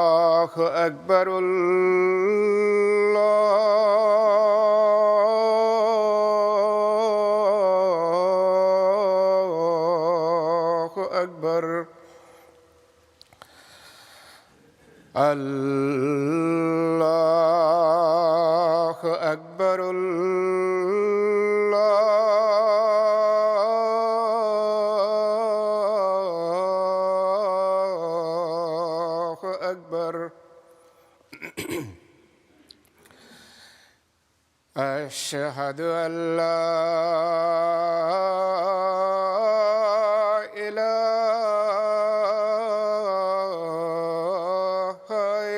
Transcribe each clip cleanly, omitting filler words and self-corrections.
الله أكبر. الله أكبر. الله أكبر. الله أكبر. أشهد أن لا إله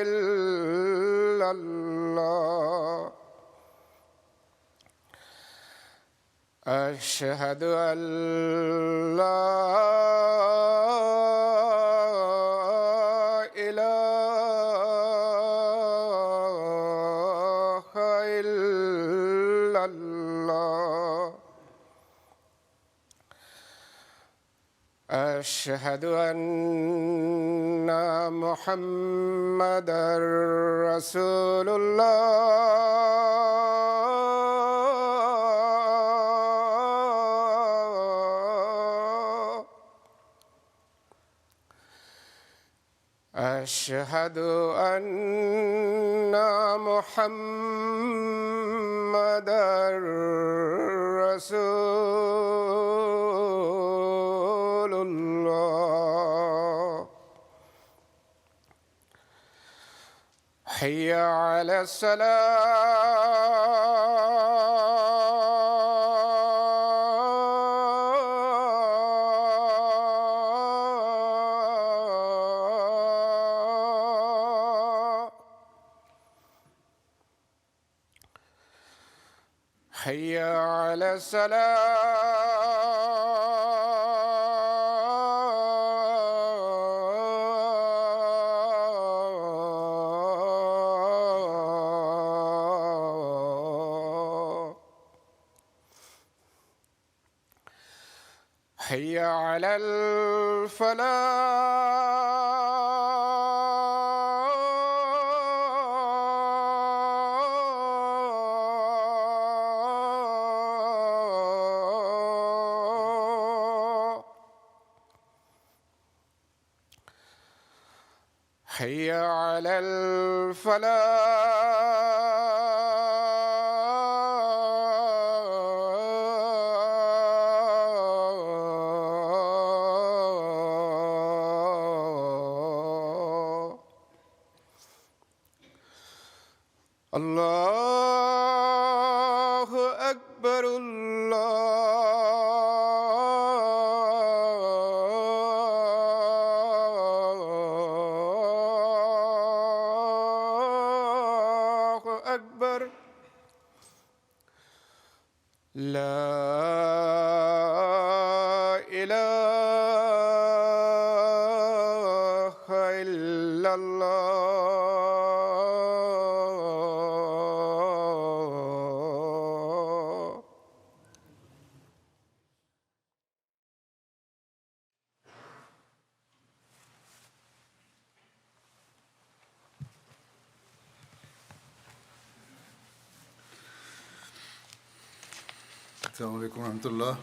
إلا الله. أشهد أن لا إله إلا الله. أشهد أن محمدًا رسول الله. أشهد أن محمدًا رسول الله. حي على الصلاة. حي على الصلاة. حي على الفلاح. حي على الفلاح. الله أكبر. الله أكبر. لا إله إلا الله. السلام علیکم ورحمۃ اللہ.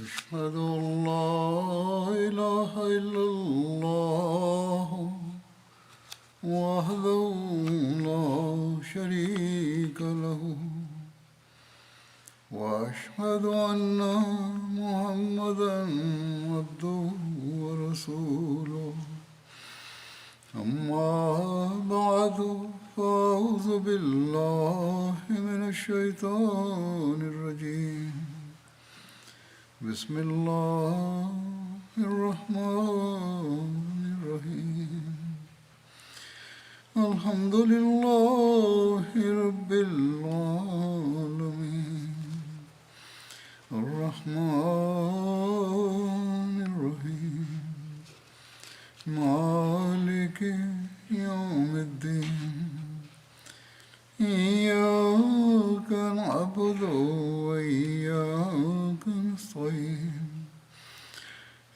أشهد أن لا إله إلا الله وحده لا شريك له وأشهد أن محمدًا عبده ورسوله. أما بعد فأعوذ بالله من الشيطان الرجيم. بسم الله الرحمن الرحيم. الحمد لله رب العالمين. الرحمن الرحيم. إياك نعبد وإياك نستعين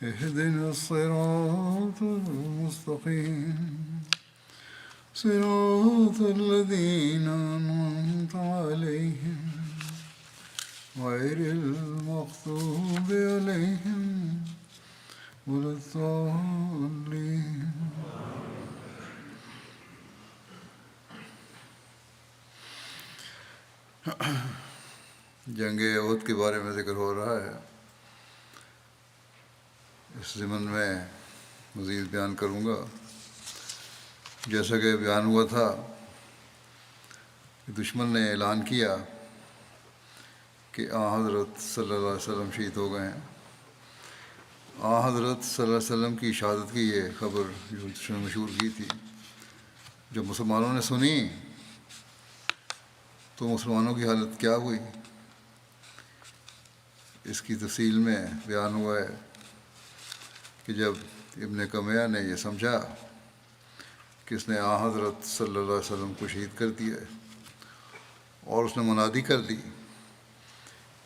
اهدنا الصراط المستقيم صراط الذين أنعمت عليهم غير المغضوب عليهم ولا الضالين. جنگ احد کے بارے میں ذکر ہو رہا ہے. اس ضمن میں مزید بیان کروں گا. جیسا کہ بیان ہوا تھا کہ دشمن نے اعلان کیا کہ حضرت صلی اللہ علیہ وسلم شہید ہو گئے ہیں. حضرت صلی اللہ علیہ وسلم کی شہادت کی یہ خبر جو مشہور کی تھی، جب مسلمانوں نے سنی تو مسلمانوں کی حالت کیا ہوئی، اس کی تفصیل میں بیان ہوا ہے کہ جب ابن کمیہ نے یہ سمجھا کہ اس نے حضرت صلی اللہ علیہ وسلم کو شہید کر دیا ہے، اور اس نے منادی کر دی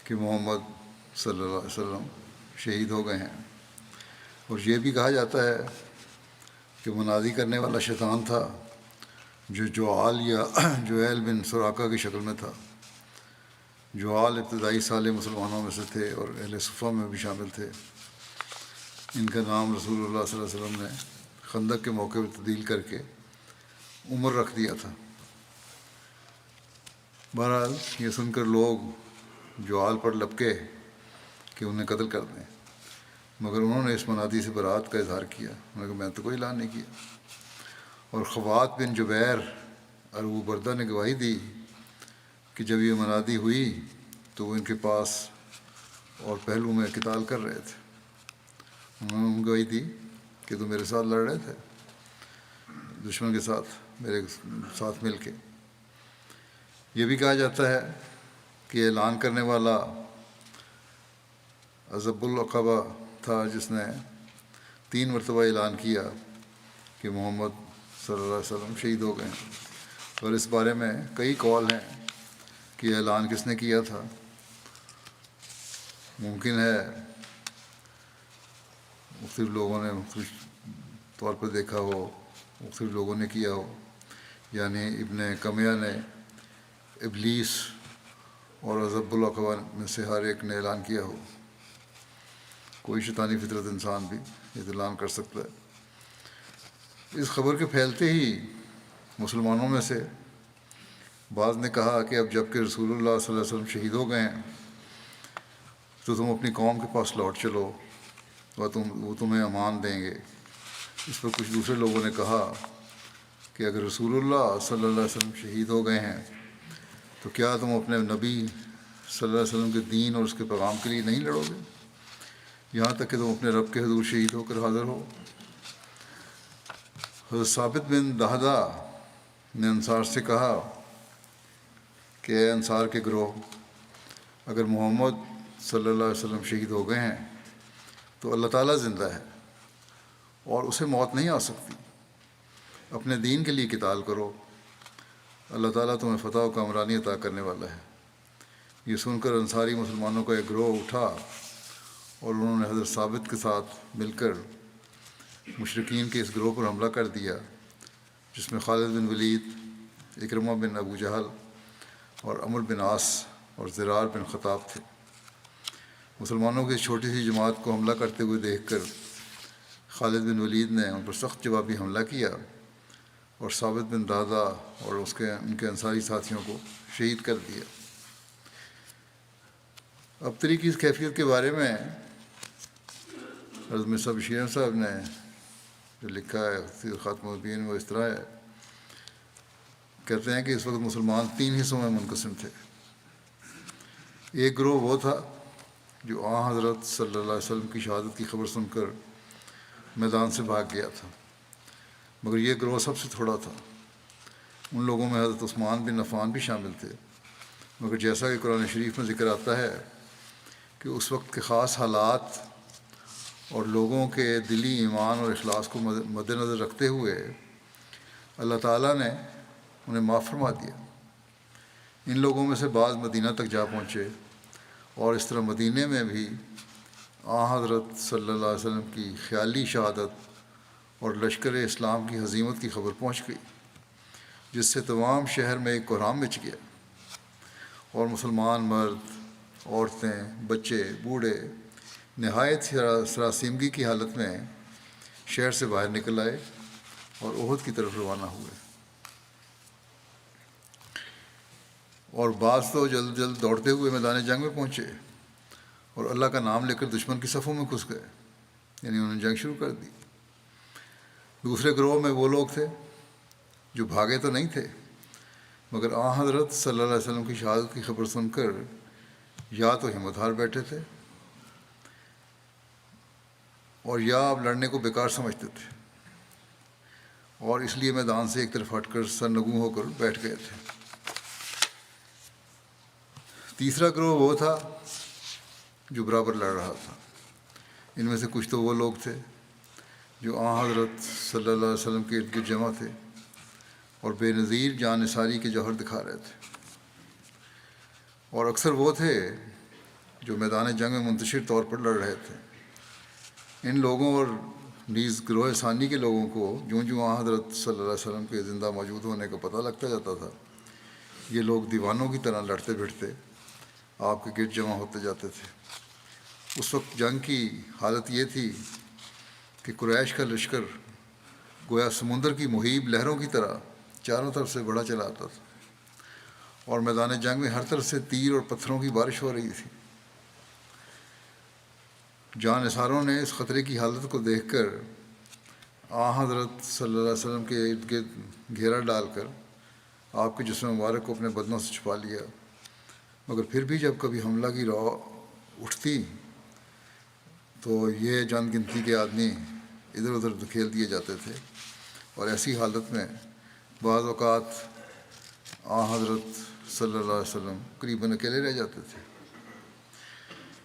کہ محمد صلی اللہ علیہ وسلم شہید ہو گئے ہیں. اور یہ بھی کہا جاتا ہے کہ منادی کرنے والا شیطان تھا جو جوال یا جویل بن سراقہ کی شکل میں تھا. جوال ابتدائی صالح مسلمانوں میں سے تھے اور اہل صفہ میں بھی شامل تھے. ان کا نام رسول اللہ صلی اللہ علیہ وسلم نے خندق کے موقع پر تبدیل کر کے عمر رکھ دیا تھا. بہرحال یہ سن کر لوگ جوال پر لپکے کہ انہیں قتل کر دیں، مگر انہوں نے اس منادی سے برات کا اظہار کیا. انہوں نے کہا میں تو کوئی اعلان نہیں کیا. اور خوات بن جبیر اور ابو بردہ نے گواہی دی کہ جب یہ منادی ہوئی تو وہ ان کے پاس اور پہلو میں قتال کر رہے تھے. انہوں نے گواہی دی کہ تم میرے ساتھ لڑ رہے تھے، دشمن کے ساتھ میرے ساتھ مل کے. یہ بھی کہا جاتا ہے کہ اعلان کرنے والا عزب العقبہ تھا جس نے 3 مرتبہ اعلان کیا کہ محمد صلی اللہ علیہ وسلم شہید ہو گئے ہیں. اور اس بارے میں کئی قول ہیں کہ اعلان کس نے کیا تھا. ممکن ہے مختلف لوگوں نے مختلف طور پر دیکھا ہو، مختلف لوگوں نے کیا ہو. یعنی ابن کمیہ نے، ابلیس اور عزب العقبہ میں سے ہر ایک نے اعلان کیا ہو. کوئی شیطانی فطرت انسان بھی یہ اعلان کر سکتا ہے. اس خبر کے پھیلتے ہی مسلمانوں میں سے بعض نے کہا کہ اب جب کہ رسول اللہ صلی اللہ علیہ وسلم شہید ہو گئے ہیں تو تم اپنی قوم کے پاس لوٹ چلو اور وہ تمہیں امان دیں گے. اس پر کچھ دوسرے لوگوں نے کہا کہ اگر رسول اللہ صلی اللہ علیہ وسلم شہید ہو گئے ہیں تو کیا تم اپنے نبی صلی اللہ علیہ وسلم کے دین اور اس کے پیغام کے لیے نہیں لڑو گے یہاں تک کہ تم اپنے رب کے حضور شہید ہو کر حاضر ہو. حضرت ثابت بن دہدہ نے انصار سے کہا کہ اے انصار کے گروہ، اگر محمد صلی اللہ علیہ وسلم شہید ہو گئے ہیں تو اللہ تعالیٰ زندہ ہے اور اسے موت نہیں آ سکتی. اپنے دین کے لیے قتال کرو، اللہ تعالیٰ تمہیں فتح و کامرانی عطا کرنے والا ہے. یہ سن کر انصاری مسلمانوں کا ایک گروہ اٹھا اور انہوں نے حضرت ثابت کے ساتھ مل کر مشرکین کے اس گروہ پر حملہ کر دیا جس میں خالد بن ولید، اکرمہ بن ابو جہل اور عمرو بن عاص اور زرار بن خطاب تھے. مسلمانوں کی اس چھوٹی سی جماعت کو حملہ کرتے ہوئے دیکھ کر خالد بن ولید نے ان پر سخت جوابی حملہ کیا اور ثابت بن دہدہ اور ان کے انصاری ساتھیوں کو شہید کر دیا. ابتری کی اس کیفیت کے بارے میں حضرت مرزا بشیر صاحب نے جو لکھا ہے خاتم النبیین وہ اس طرح ہے. کہتے ہیں کہ اس وقت مسلمان 3 حصوں میں منقسم تھے. ایک گروہ وہ تھا جو حضرت صلی اللہ علیہ وسلم کی شہادت کی خبر سن کر میدان سے بھاگ گیا تھا، مگر یہ گروہ سب سے تھوڑا تھا. ان لوگوں میں حضرت عثمان بن عفان بھی شامل تھے، مگر جیسا کہ قرآن شریف میں ذکر آتا ہے کہ اس وقت کے خاص حالات اور لوگوں کے دلی ایمان اور اخلاص کو مد نظر رکھتے ہوئے اللہ تعالیٰ نے انہیں معاف فرما دیا. ان لوگوں میں سے بعض مدینہ تک جا پہنچے، اور اس طرح مدینہ میں بھی حضرت صلی اللہ علیہ وسلم کی خیالی شہادت اور لشکر اسلام کی ہزیمت کی خبر پہنچ گئی، جس سے تمام شہر میں ایک کوہرام مچ گیا، اور مسلمان مرد، عورتیں، بچے، بوڑھے نہایت سراسیمگی کی حالت میں شہر سے باہر نکل آئے اور احد کی طرف روانہ ہوئے، اور بعض تو جلد جلد دوڑتے ہوئے میدان جنگ میں پہنچے اور اللہ کا نام لے کر دشمن کی صفوں میں گھس گئے، یعنی انہوں نے جنگ شروع کر دی۔ دوسرے گروہ میں وہ لوگ تھے جو بھاگے تو نہیں تھے، مگر حضرت صلی اللہ علیہ وسلم کی شہادت کی خبر سن کر یا تو ہمت ہار بیٹھے تھے اور یا اب لڑنے کو بیکار سمجھتے تھے، اور اس لیے میدان سے ایک طرف ہٹ کر سرنگوں ہو کر بیٹھ گئے تھے۔ تیسرا گروہ وہ تھا جو برابر لڑ رہا تھا۔ ان میں سے کچھ تو وہ لوگ تھے جو حضرت صلی اللہ علیہ وسلم کے ارد گرد جمع تھے اور بے نظیر جان نثاری کے جوہر دکھا رہے تھے، اور اکثر وہ تھے جو میدان جنگ میں منتشر طور پر لڑ رہے تھے۔ ان لوگوں اور نیز گروہ ثانی کے لوگوں کو جوں جوں حضرت صلی اللہ علیہ وسلم کے زندہ موجود ہونے کا پتہ لگتا جاتا تھا، یہ لوگ دیوانوں کی طرح لڑتے بھیڑتے آپ کے گرد جمع ہوتے جاتے تھے۔ اس وقت جنگ کی حالت یہ تھی کہ قریش کا لشکر گویا سمندر کی مہیب لہروں کی طرح چاروں طرف سے بڑھا چلا آتا تھا، اور میدان جنگ میں ہر طرف سے تیر اور پتھروں کی بارش ہو رہی تھی۔ جان نثاروں نے اس خطرے کی حالت کو دیکھ کر حضرت صلی اللہ علیہ وسلم کے ارد گرد گھیرا ڈال کر آپ کے جسم مبارک کو اپنے بدنوں سے چھپا لیا، مگر پھر بھی جب کبھی حملہ کی رو اٹھتی تو یہ چند گنتی کے آدمی ادھر ادھر دھکیل دیے جاتے تھے، اور ایسی حالت میں بعض اوقات حضرت صلی اللہ علیہ وسلم قریباً اکیلے رہ جاتے تھے۔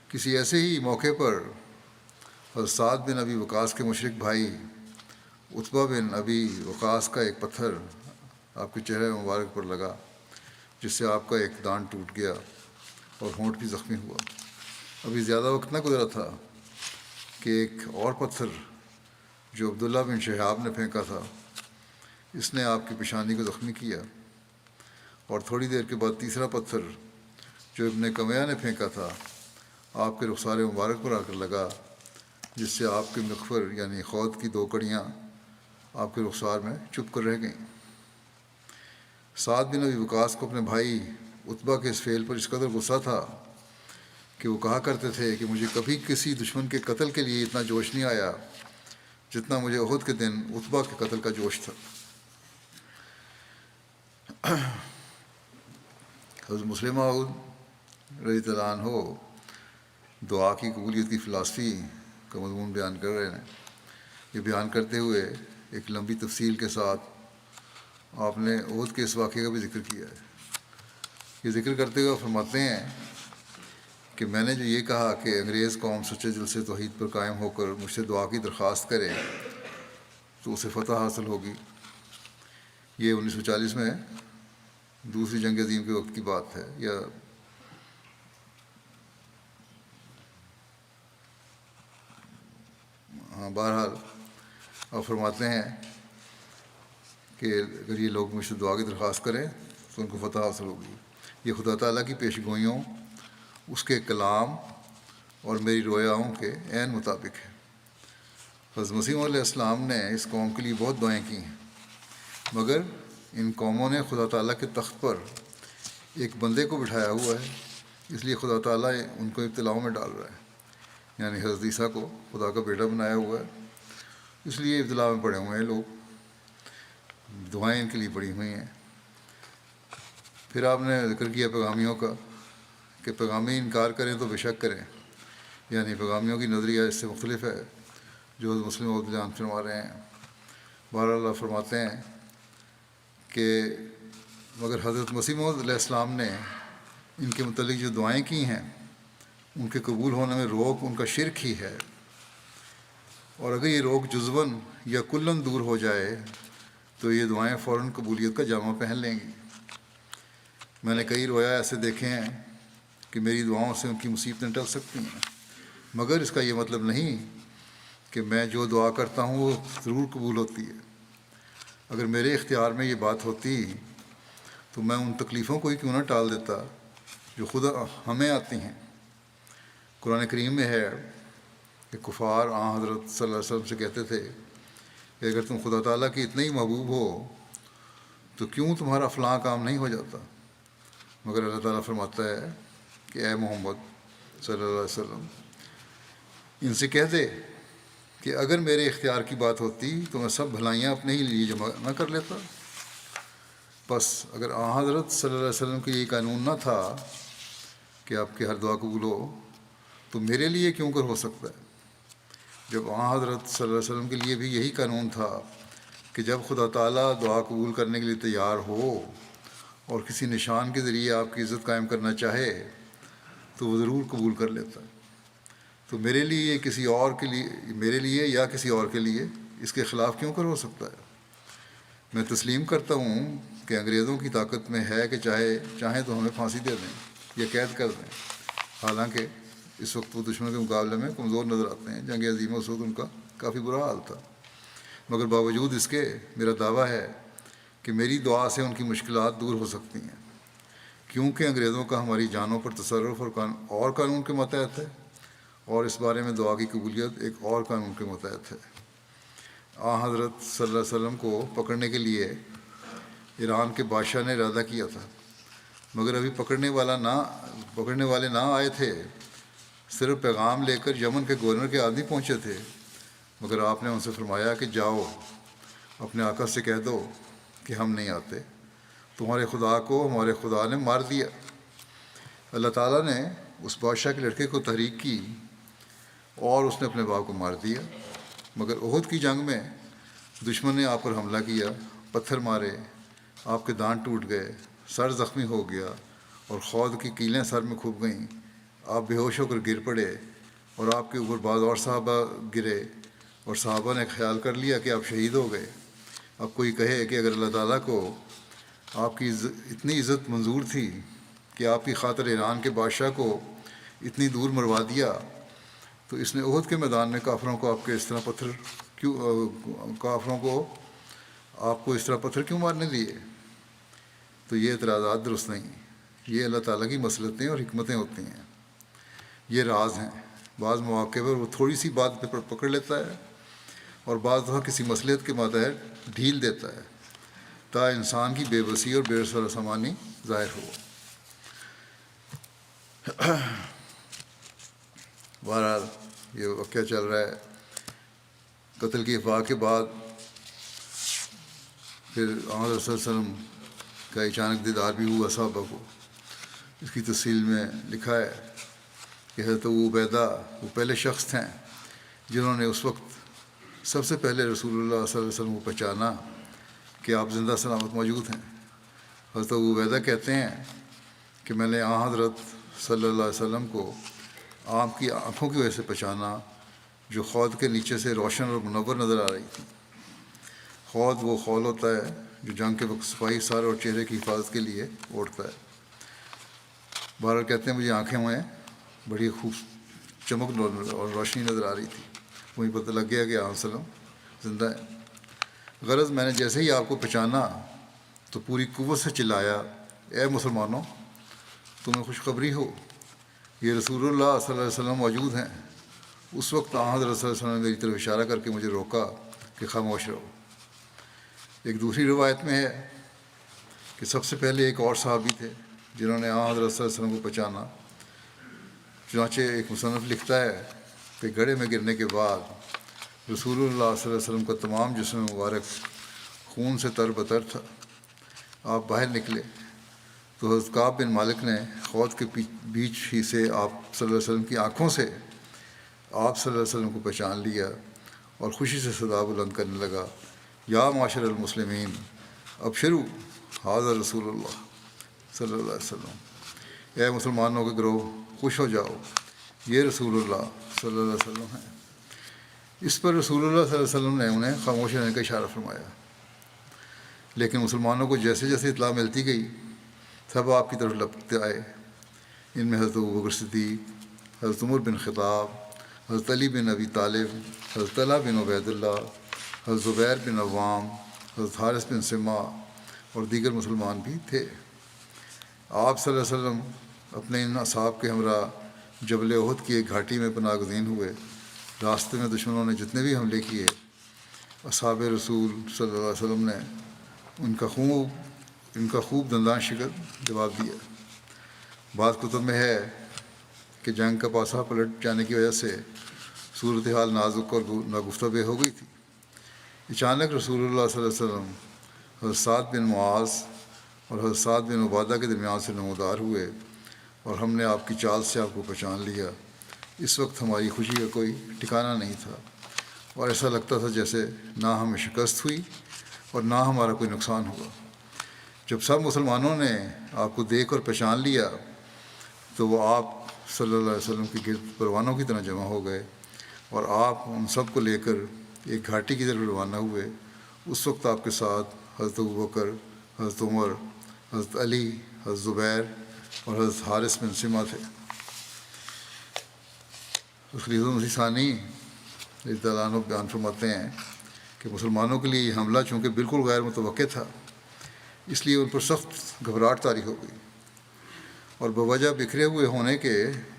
کسی ایسے ہی موقع پر حضرت سعد بن ابی وقاص کے مشرک بھائی عتبہ بن ابی وقاص کا ایک پتھر آپ کے چہرے مبارک پر لگا، جس سے آپ کا ایک دانت ٹوٹ گیا اور ہونٹ بھی زخمی ہوا۔ ابھی زیادہ وقت نہ گزرا تھا کہ ایک اور پتھر جو عبداللہ بن شہاب نے پھینکا تھا، اس نے آپ کی پیشانی کو زخمی کیا، اور تھوڑی دیر کے بعد تیسرا پتھر جو ابن کمیہ نے پھینکا تھا آپ کے رخسار مبارک پر آ کر لگا، جس سے آپ کے مغفر یعنی خود کی 2 کڑیاں آپ کے رخسار میں چپ کر رہ گئیں۔ سعد بن ابی وقاص کو اپنے بھائی عتبہ کے اس فعل پر اس قدر غصہ تھا کہ وہ کہا کرتے تھے کہ مجھے کبھی کسی دشمن کے قتل کے لیے اتنا جوش نہیں آیا جتنا مجھے احد کے دن عتبہ کے قتل کا جوش تھا۔ حضرت مسلم موعود رضی اللہ عنہ دعا کی قبولیت کی فلسفی کا مضمون بیان کر رہے ہیں۔ یہ بیان کرتے ہوئے ایک لمبی تفصیل کے ساتھ آپ نے احد کے اس واقعے کا بھی ذکر کیا ہے۔ یہ ذکر کرتے ہوئے فرماتے ہیں کہ میں نے جو یہ کہا کہ انگریز قوم سچے دل سے توحید پر قائم ہو کر مجھ سے دعا کی درخواست کرے تو اسے فتح حاصل ہوگی، یہ 1940 میں دوسری جنگ عظیم کے وقت کی بات ہے۔ یا بہرحال آپ فرماتے ہیں کہ اگر یہ لوگ مجھ سے دعا کی درخواست کریں تو ان کو فتح حاصل ہوگی۔ یہ خدا تعالیٰ کی پیش گوئیوں، اس کے کلام اور میری رویاؤں کے عین مطابق ہے۔ حضرت مسیح علیہ السلام نے اس قوم کے لیے بہت دعائیں کی ہیں، مگر ان قوموں نے خدا تعالیٰ کے تخت پر ایک بندے کو بٹھایا ہوا ہے، اس لیے خدا تعالیٰ ان کو ابتلاؤں میں ڈال رہا ہے، یعنی حضرت عیسیٰ کو خدا کا بیٹا بنایا ہوا ہے، اس لیے ابتلا میں پڑے ہوئے ہیں لوگ، دعائیں ان کے لیے پڑی ہوئی ہیں۔ پھر آپ نے ذکر کیا پیغامیوں کا کہ پیغامی انکار کریں تو بے شک کریں، یعنی پیغامیوں کی نظریہ اس سے مختلف ہے جو مسلم عہد بیان فرما رہے ہیں۔ بہرحال اللہ فرماتے ہیں کہ مگر حضرت مسیح موعود علیہ السلام نے ان کے متعلق جو دعائیں کی ہیں ان کے قبول ہونے میں روک ان کا شرک ہی ہے، اور اگر یہ روک جزواً یا کلاً دور ہو جائے تو یہ دعائیں فوراً قبولیت کا جامہ پہن لیں گی۔ میں نے کئی رویا ایسے دیکھے ہیں کہ میری دعاؤں سے ان کی مصیبتیں ٹل سکتی ہیں، مگر اس کا یہ مطلب نہیں کہ میں جو دعا کرتا ہوں وہ ضرور قبول ہوتی ہے۔ اگر میرے اختیار میں یہ بات ہوتی تو میں ان تکلیفوں کو ہی کیوں نہ ٹال دیتا جو خود ہمیں آتی ہیں۔ قرآن کریم میں ہے کہ کفار حضرت صلی اللہ علیہ وسلم سے کہتے تھے کہ اگر تم خدا تعالیٰ کی اتنے ہی محبوب ہو تو کیوں تمہارا فلاں کام نہیں ہو جاتا؟ مگر اللہ تعالیٰ فرماتا ہے کہ اے محمد صلی اللہ علیہ وسلم ان سے کہہ دے کہ اگر میرے اختیار کی بات ہوتی تو میں سب بھلائیاں اپنے ہی لیے جمع نہ کر لیتا۔ بس اگر حضرت صلی اللہ علیہ وسلم کا یہ قانون نہ تھا کہ آپ کی ہر دعا قبول ہو تو میرے لیے کیوں کر ہو سکتا ہے؟ جب حضرت صلی اللہ علیہ وسلم کے لیے بھی یہی قانون تھا کہ جب خدا تعالیٰ دعا قبول کرنے کے لیے تیار ہو اور کسی نشان کے ذریعے آپ کی عزت قائم کرنا چاہے تو وہ ضرور قبول کر لیتا ہے۔ تو میرے لیے یا کسی اور کے لیے اس کے خلاف کیوں کر ہو سکتا ہے؟ میں تسلیم کرتا ہوں کہ انگریزوں کی طاقت میں ہے کہ چاہیں تو ہمیں پھانسی دے دیں یا قید کر دیں، حالانکہ اس وقت وہ دشمن کے مقابلے میں کمزور نظر آتے ہیں۔ جنگ عظیم اس وقت ان کا کافی برا حال تھا، مگر باوجود اس کے میرا دعویٰ ہے کہ میری دعا سے ان کی مشکلات دور ہو سکتی ہیں، کیونکہ انگریزوں کا ہماری جانوں پر تصرف اور قانون کے ماتحت ہے، اور اس بارے میں دعا کی قبولیت ایک اور قانون کے ماتحت ہے۔ حضرت صلی اللہ علیہ وسلم کو پکڑنے کے لیے ایران کے بادشاہ نے ارادہ کیا تھا، مگر ابھی پکڑنے والے نہ آئے تھے، صرف پیغام لے کر یمن کے گورنر کے آدمی پہنچے تھے، مگر آپ نے ان سے فرمایا کہ جاؤ اپنے آقا سے کہہ دو کہ ہم نہیں آتے، تمہارے خدا کو ہمارے خدا نے مار دیا۔ اللہ تعالیٰ نے اس بادشاہ کے لڑکے کو تحریک کی اور اس نے اپنے باپ کو مار دیا، مگر احد کی جنگ میں دشمن نے آپ پر حملہ کیا، پتھر مارے، آپ کے دانت ٹوٹ گئے، سر زخمی ہو گیا اور خود کی کیلیں سر میں کھب گئیں، آپ بے ہوش ہو کر گر پڑے اور آپ کے اوپر بعض اور صحابہ گرے اور صحابہ نے خیال کر لیا کہ آپ شہید ہو گئے۔ اب کوئی کہے کہ اگر اللہ تعالیٰ کو آپ کی اتنی عزت منظور تھی کہ آپ کی خاطر ایران کے بادشاہ کو اتنی دور مروا دیا تو اس نے احد کے میدان میں کافروں کو آپ کو اس طرح پتھر کیوں مارنے دیے؟ تو یہ اعتراضات درست نہیں، یہ اللہ تعالیٰ کی مصلحتیں اور حکمتیں ہوتی ہیں، یہ راز ہیں۔ بعض مواقع پر وہ تھوڑی سی بات پہ پکڑ لیتا ہے اور بعض دفعہ کسی مصلحت کے ماتحت ڈھیل دیتا ہے تا انسان کی بے بسی اور بے سامانی ظاہر ہو۔ بہرحال یہ واقعہ چل رہا ہے۔ قتل کی افواہ کے بعد پھر حضرت صلی اللہ علیہ وسلم کا اچانک دیدار بھی ہوا صحابہ کو۔ اس کی تفصیل میں لکھا ہے کہ حضرت ابو عبیدہ وہ پہلے شخص تھے جنہوں نے اس وقت سب سے پہلے رسول اللہ صلی اللہ علیہ وسلم کو پہچانا کہ آپ زندہ سلامت موجود ہیں۔ حضرت ابو عبیدہ کہتے ہیں کہ میں نے حضرت صلی اللہ علیہ وسلم کو آپ کی آنکھوں کی وجہ سے پہچانا جو خود کے نیچے سے روشن اور منور نظر آ رہی تھی۔ خود وہ خول ہوتا ہے جو جنگ کے وقت سپاہی سر اور چہرے کی حفاظت کے لیے اوڑھتا ہے۔ بہرحال کہتے ہیں مجھے آنکھیں میں بڑی خوب چمک اور روشنی نظر آ رہی تھی، مجھے پتہ لگ گیا کہ آپ وسلم زندہ ہے۔ غرض میں نے جیسے ہی آپ کو پہچانا تو پوری قوت سے چلایا، اے مسلمانوں تمہیں خوشخبری ہو، یہ رسول اللہ صلی اللہ علیہ وسلم موجود ہیں۔ اس وقت حضرت صلی اللہ علیہ وسلم نے میری طرف اشارہ کر کے مجھے روکا کہ خاموش رہو۔ ایک دوسری روایت میں ہے کہ سب سے پہلے ایک اور صحابی تھے جنہوں نے حضرت صلی اللہ علیہ وسلم کو پہچانا۔ چنانچہ ایک مصنف لکھتا ہے کہ گڑھے میں گرنے کے بعد رسول اللہ صلی اللہ علیہ وسلم کا تمام جسم مبارک خون سے تر بتر تھا۔ آپ باہر نکلے تو حضرت کعب بن مالک نے خود کے بیچ ہی سے آپ صلی اللہ علیہ وسلم کی آنکھوں سے آپ صلی اللہ علیہ وسلم کو پہچان لیا اور خوشی سے صدا بلند کرنے لگا، یا معاشر المسلمین ابشروا حاضر رسول اللہ صلی اللہ علیہ وسلم، اے مسلمانوں کے گروہ خوش ہو جاؤ، یہ رسول اللہ صلی اللہ علیہ وسلم ہیں۔ اس پر رسول اللہ صلی اللہ علیہ وسلم نے انہیں خاموش رہنے کا اشارہ فرمایا، لیکن مسلمانوں کو جیسے جیسے اطلاع ملتی گئی سب آپ کی طرف لپکتے آئے۔ ان میں حضرت ابوبکر صدیق، حضرت عمر بن خطاب، حضرت علی بن ابی طالب، حضرت طلحہ بن عبید اللہ، حضرت زبیر بن عوام، حضرت حارث بن سما اور دیگر مسلمان بھی تھے۔ آپ صلی اللہ علیہ وسلم اپنے ان اصحاب کے ہمراہ جبل احد کی ایک گھاٹی میں پناہ گزین ہوئے۔ راستے میں دشمنوں نے جتنے بھی حملے کیے، اصحاب رسول صلی اللہ علیہ وسلم نے ان کا خوب دندان شکن جواب دیا۔ بعض کتب میں ہے کہ جنگ کا پاسا پلٹ جانے کی وجہ سے صورتحال نازک اور ناگفتہ بے ہو گئی تھی۔ اچانک رسول اللہ صلی اللہ علیہ وسلم حضرت سعد بن معاذ اور حضرت سعد بن عبادہ کے درمیان سے نمودار ہوئے اور ہم نے آپ کی چال سے آپ کو پہچان لیا۔ اس وقت ہماری خوشی کا کوئی ٹھکانہ نہیں تھا اور ایسا لگتا تھا جیسے نہ ہمیں شکست ہوئی اور نہ ہمارا کوئی نقصان ہوا۔ جب سب مسلمانوں نے آپ کو دیکھ اور پہچان لیا تو وہ آپ صلی اللہ علیہ وسلم کے گرد پروانوں کی طرح جمع ہو گئے اور آپ ان سب کو لے کر ایک گھاٹی کی طرف روانہ ہوئے۔ اس وقت آپ کے ساتھ حضرت ابوبکر، حضرت عمر، حضرت علی، حضرت زبیر اور حضرت حارث بن سما تھے۔ خلیفہ مسیح ثانی رضی اللہ عنہ بیان فرماتے ہیں کہ مسلمانوں کے لیے یہ حملہ چونکہ بالکل غیر متوقع تھا، اس لیے ان پر سخت گھبراہٹ طاری ہو گئی اور بوجہ بکھرے ہوئے ہونے کے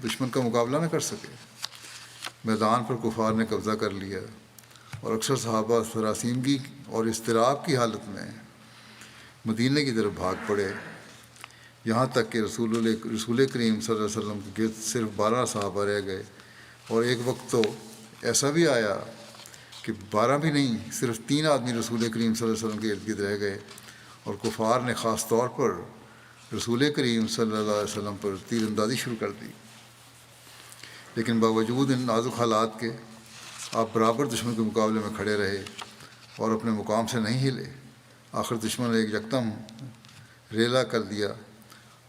دشمن کا مقابلہ نہ کر سکے۔ میدان پر کفار نے قبضہ کر لیا اور اکثر صحابہ سراسیمگی اور اضطراب کی حالت میں مدینے کی طرف بھاگ پڑے، یہاں تک کہ رسول کریم صلی اللہ علیہ وسلم کے گرد صرف 12 صحابہ رہ گئے، اور ایک وقت تو ایسا بھی آیا کہ 12 بھی نہیں، صرف 3 آدمی رسول کریم صلی اللہ علیہ وسلم کے ارد گرد رہ گئے، اور کفار نے خاص طور پر رسول کریم صلی اللہ علیہ وسلم پر تیر اندازی شروع کر دی۔ لیکن باوجود ان نازک حالات کے آپ برابر دشمن کے مقابلے میں کھڑے رہے اور اپنے مقام سے نہیں ہلے۔ آخر دشمن نے ایک یکدم ریلا کر دیا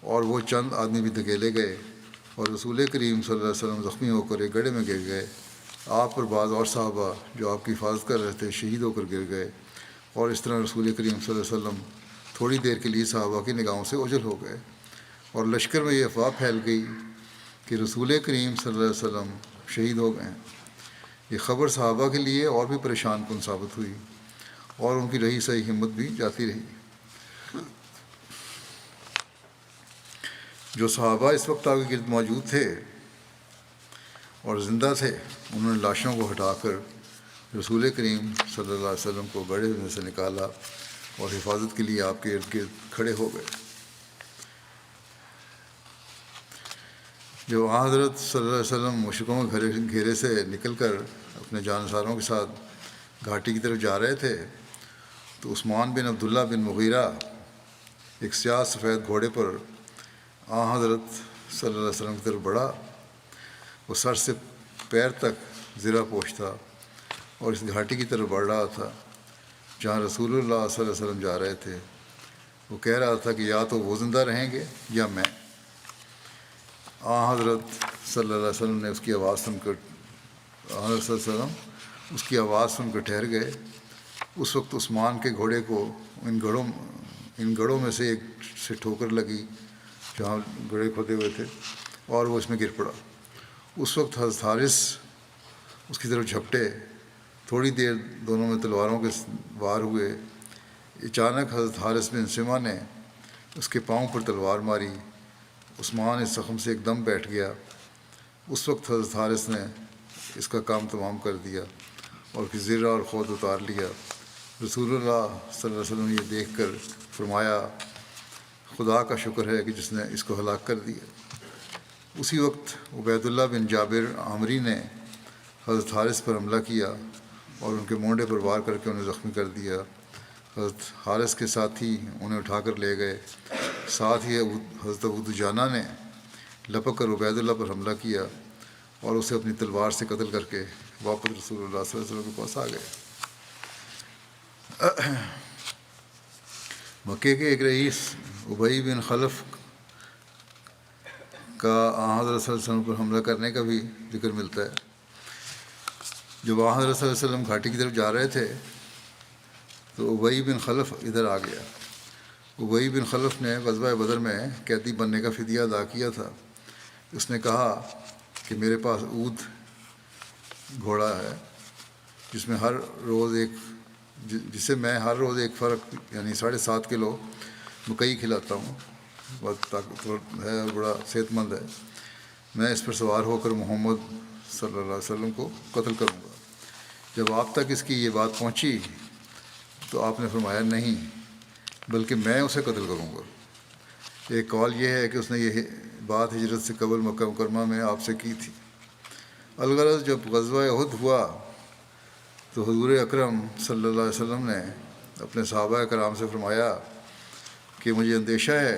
اور وہ چند آدمی بھی دھکیلے گئے اور رسول کریم صلی اللہ علیہ وسلم زخمی ہو کر ایک گڑھے میں گر گئے۔ آپ پر بعض اور صحابہ جو آپ کی حفاظت کر رہے تھے شہید ہو کر گر گئے، اور اس طرح رسول کریم صلی اللہ علیہ وسلم تھوڑی دیر کے لیے صحابہ کی نگاہوں سے اوجھل ہو گئے، اور لشکر میں یہ افواہ پھیل گئی کہ رسول کریم صلی اللہ علیہ وسلم شہید ہو گئے ہیں۔ یہ خبر صحابہ کے لیے اور بھی پریشان کن ثابت ہوئی اور ان کی رہی سہی ہمت بھی جاتی رہی۔ جو صحابہ اس وقت آپ کے گرد موجود تھے اور زندہ تھے، انہوں نے لاشوں کو ہٹا کر رسول کریم صلی اللہ علیہ وسلم کو گڑھے میں سے نکالا اور حفاظت کے لیے آپ کے ارد گرد کھڑے ہو گئے۔ جب حضرت صلی اللہ علیہ وسلم مشرکوں کے گھیرے سے نکل کر اپنے جانساروں کے ساتھ گھاٹی کی طرف جا رہے تھے تو عثمان بن عبداللہ بن مغیرہ ایک سیاہ سفید گھوڑے پر حضرت صلی اللہ علیہ وسلم کی طرف بڑھا۔ وہ سر سے پیر تک زرہ پوش تھا اور اس گھاٹی کی طرف بڑھ رہا تھا جہاں رسول اللہ صلی اللہ علیہ وسلم جا رہے تھے۔ وہ کہہ رہا تھا کہ یا تو وہ زندہ رہیں گے یا میں۔ حضرت صلی اللہ علیہ وسلم نے اس کی آواز سن کر ٹھہر گئے۔ اس وقت عثمان کے گھوڑے کو ان گڑھوں میں سے ایک سے ٹھوکر لگی جہاں گڑھے کھودے ہوئے تھے اور وہ اس میں گر پڑا۔ اس وقت حضرت حارث اس کی طرف جھپٹے، تھوڑی دیر دونوں میں تلواروں کے وار ہوئے۔ اچانک حضرت حارث بن سما نے اس کے پاؤں پر تلوار ماری۔ عثمان اس زخم سے ایک دم بیٹھ گیا۔ اس وقت حضرت حارث نے اس کا کام تمام کر دیا اور پھر زرہ اور خود اتار لیا۔ رسول اللہ صلی اللہ علیہ وسلم نے یہ دیکھ کر فرمایا، خدا کا شکر ہے کہ جس نے اس کو ہلاک کر دیا۔ اسی وقت عبید اللہ بن جابر عامری نے حضرت حارث پر حملہ کیا اور ان کے مونڈے پر وار کر کے انہیں زخمی کر دیا۔ حضرت حارث کے ساتھی انہیں اٹھا کر لے گئے۔ ساتھ ہی حضرت ابو دجانہ نے لپک کر عبید اللہ پر حملہ کیا اور اسے اپنی تلوار سے قتل کر کے واپس رسول اللہ صلی اللہ علیہ وسلم کے پاس آ گئے۔ مکے کے ایک رئیس ابی بن خلف کا حضرت صلی اللہ علیہ وسلم پر حملہ کرنے کا بھی ذکر ملتا ہے۔ جب حضرت صلی اللہ علیہ وسلم گھاٹی کی طرف جا رہے تھے تو ابی بن خلف ادھر آ گیا ابی بن خلف نے غزوہ بدر میں قیدی بننے کا فدیہ ادا کیا تھا۔ اس نے کہا کہ میرے پاس اود گھوڑا ہے جسے میں ہر روز ایک فرق یعنی 7.5 کلو مکئی کھلاتا ہوں، بہت طاقتور ہے اور بڑا صحت مند ہے، میں اس پر سوار ہو کر محمد صلی اللہ علیہ وسلم کو قتل کروں گا۔ جب آپ تک اس کی یہ بات پہنچی تو آپ نے فرمایا نہیں، بلکہ میں اسے قتل کروں گا۔ ایک قول یہ ہے کہ اس نے یہ بات ہجرت سے قبل مکہ مکرمہ میں آپ سے کی تھی۔ الغرض جب غزوہ احد ہوا تو حضور اکرم صلی اللہ علیہ وسلم نے اپنے صحابہ کرام سے فرمایا کہ مجھے اندیشہ ہے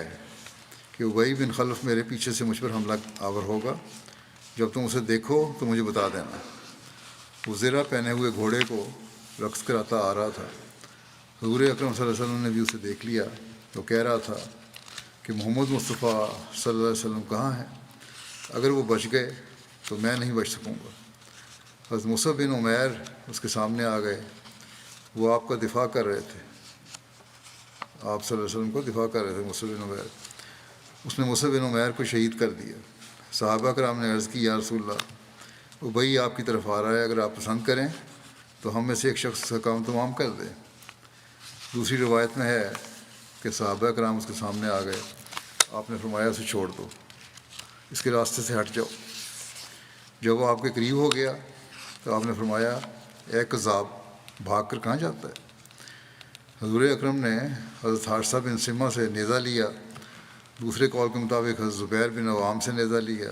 کہ ابی بن خلف میرے پیچھے سے مجھ پر حملہ آور ہوگا، جب تم اسے دیکھو تو مجھے بتا دینا۔ وہ زرہ پہنے ہوئے گھوڑے کو رقص کراتا آ رہا تھا۔ حضور اکرم صلی اللہ علیہ وسلم نے بھی اسے دیکھ لیا تو کہہ رہا تھا کہ محمد مصطفیٰ صلی اللہ علیہ وسلم کہاں ہیں؟ اگر وہ بچ گئے تو میں نہیں بچ سکوں گا۔ حضرت مصعب بن عمیر اس کے سامنے آ گئے، وہ آپ کا دفاع کر رہے تھے، آپ صلی اللہ علیہ وسلم کو دفاع کر رہے تھے مصعب بن عمیر۔ اس نے مصعب بن عمیر کو شہید کر دیا۔ صحابہ کرام نے عرض کی یا رسول اللہ، ابی آپ کی طرف آ رہا ہے، اگر آپ پسند کریں تو ہم میں سے ایک شخص کا کام تمام کر دے۔ دوسری روایت میں ہے کہ صحابہ کرام اس کے سامنے آ گئے، آپ نے فرمایا اسے چھوڑ دو، اس کے راستے سے ہٹ جاؤ۔ جب وہ آپ کے قریب ہو گیا تو آپ نے فرمایا اے کذاب، بھاگ کر کہاں جاتا ہے؟ حضور اکرم نے حضرت حارثہ بن سمہ سے نیزہ لیا، دوسرے قول کے مطابق حضرت زبیر بن عوام سے نیزہ لیا۔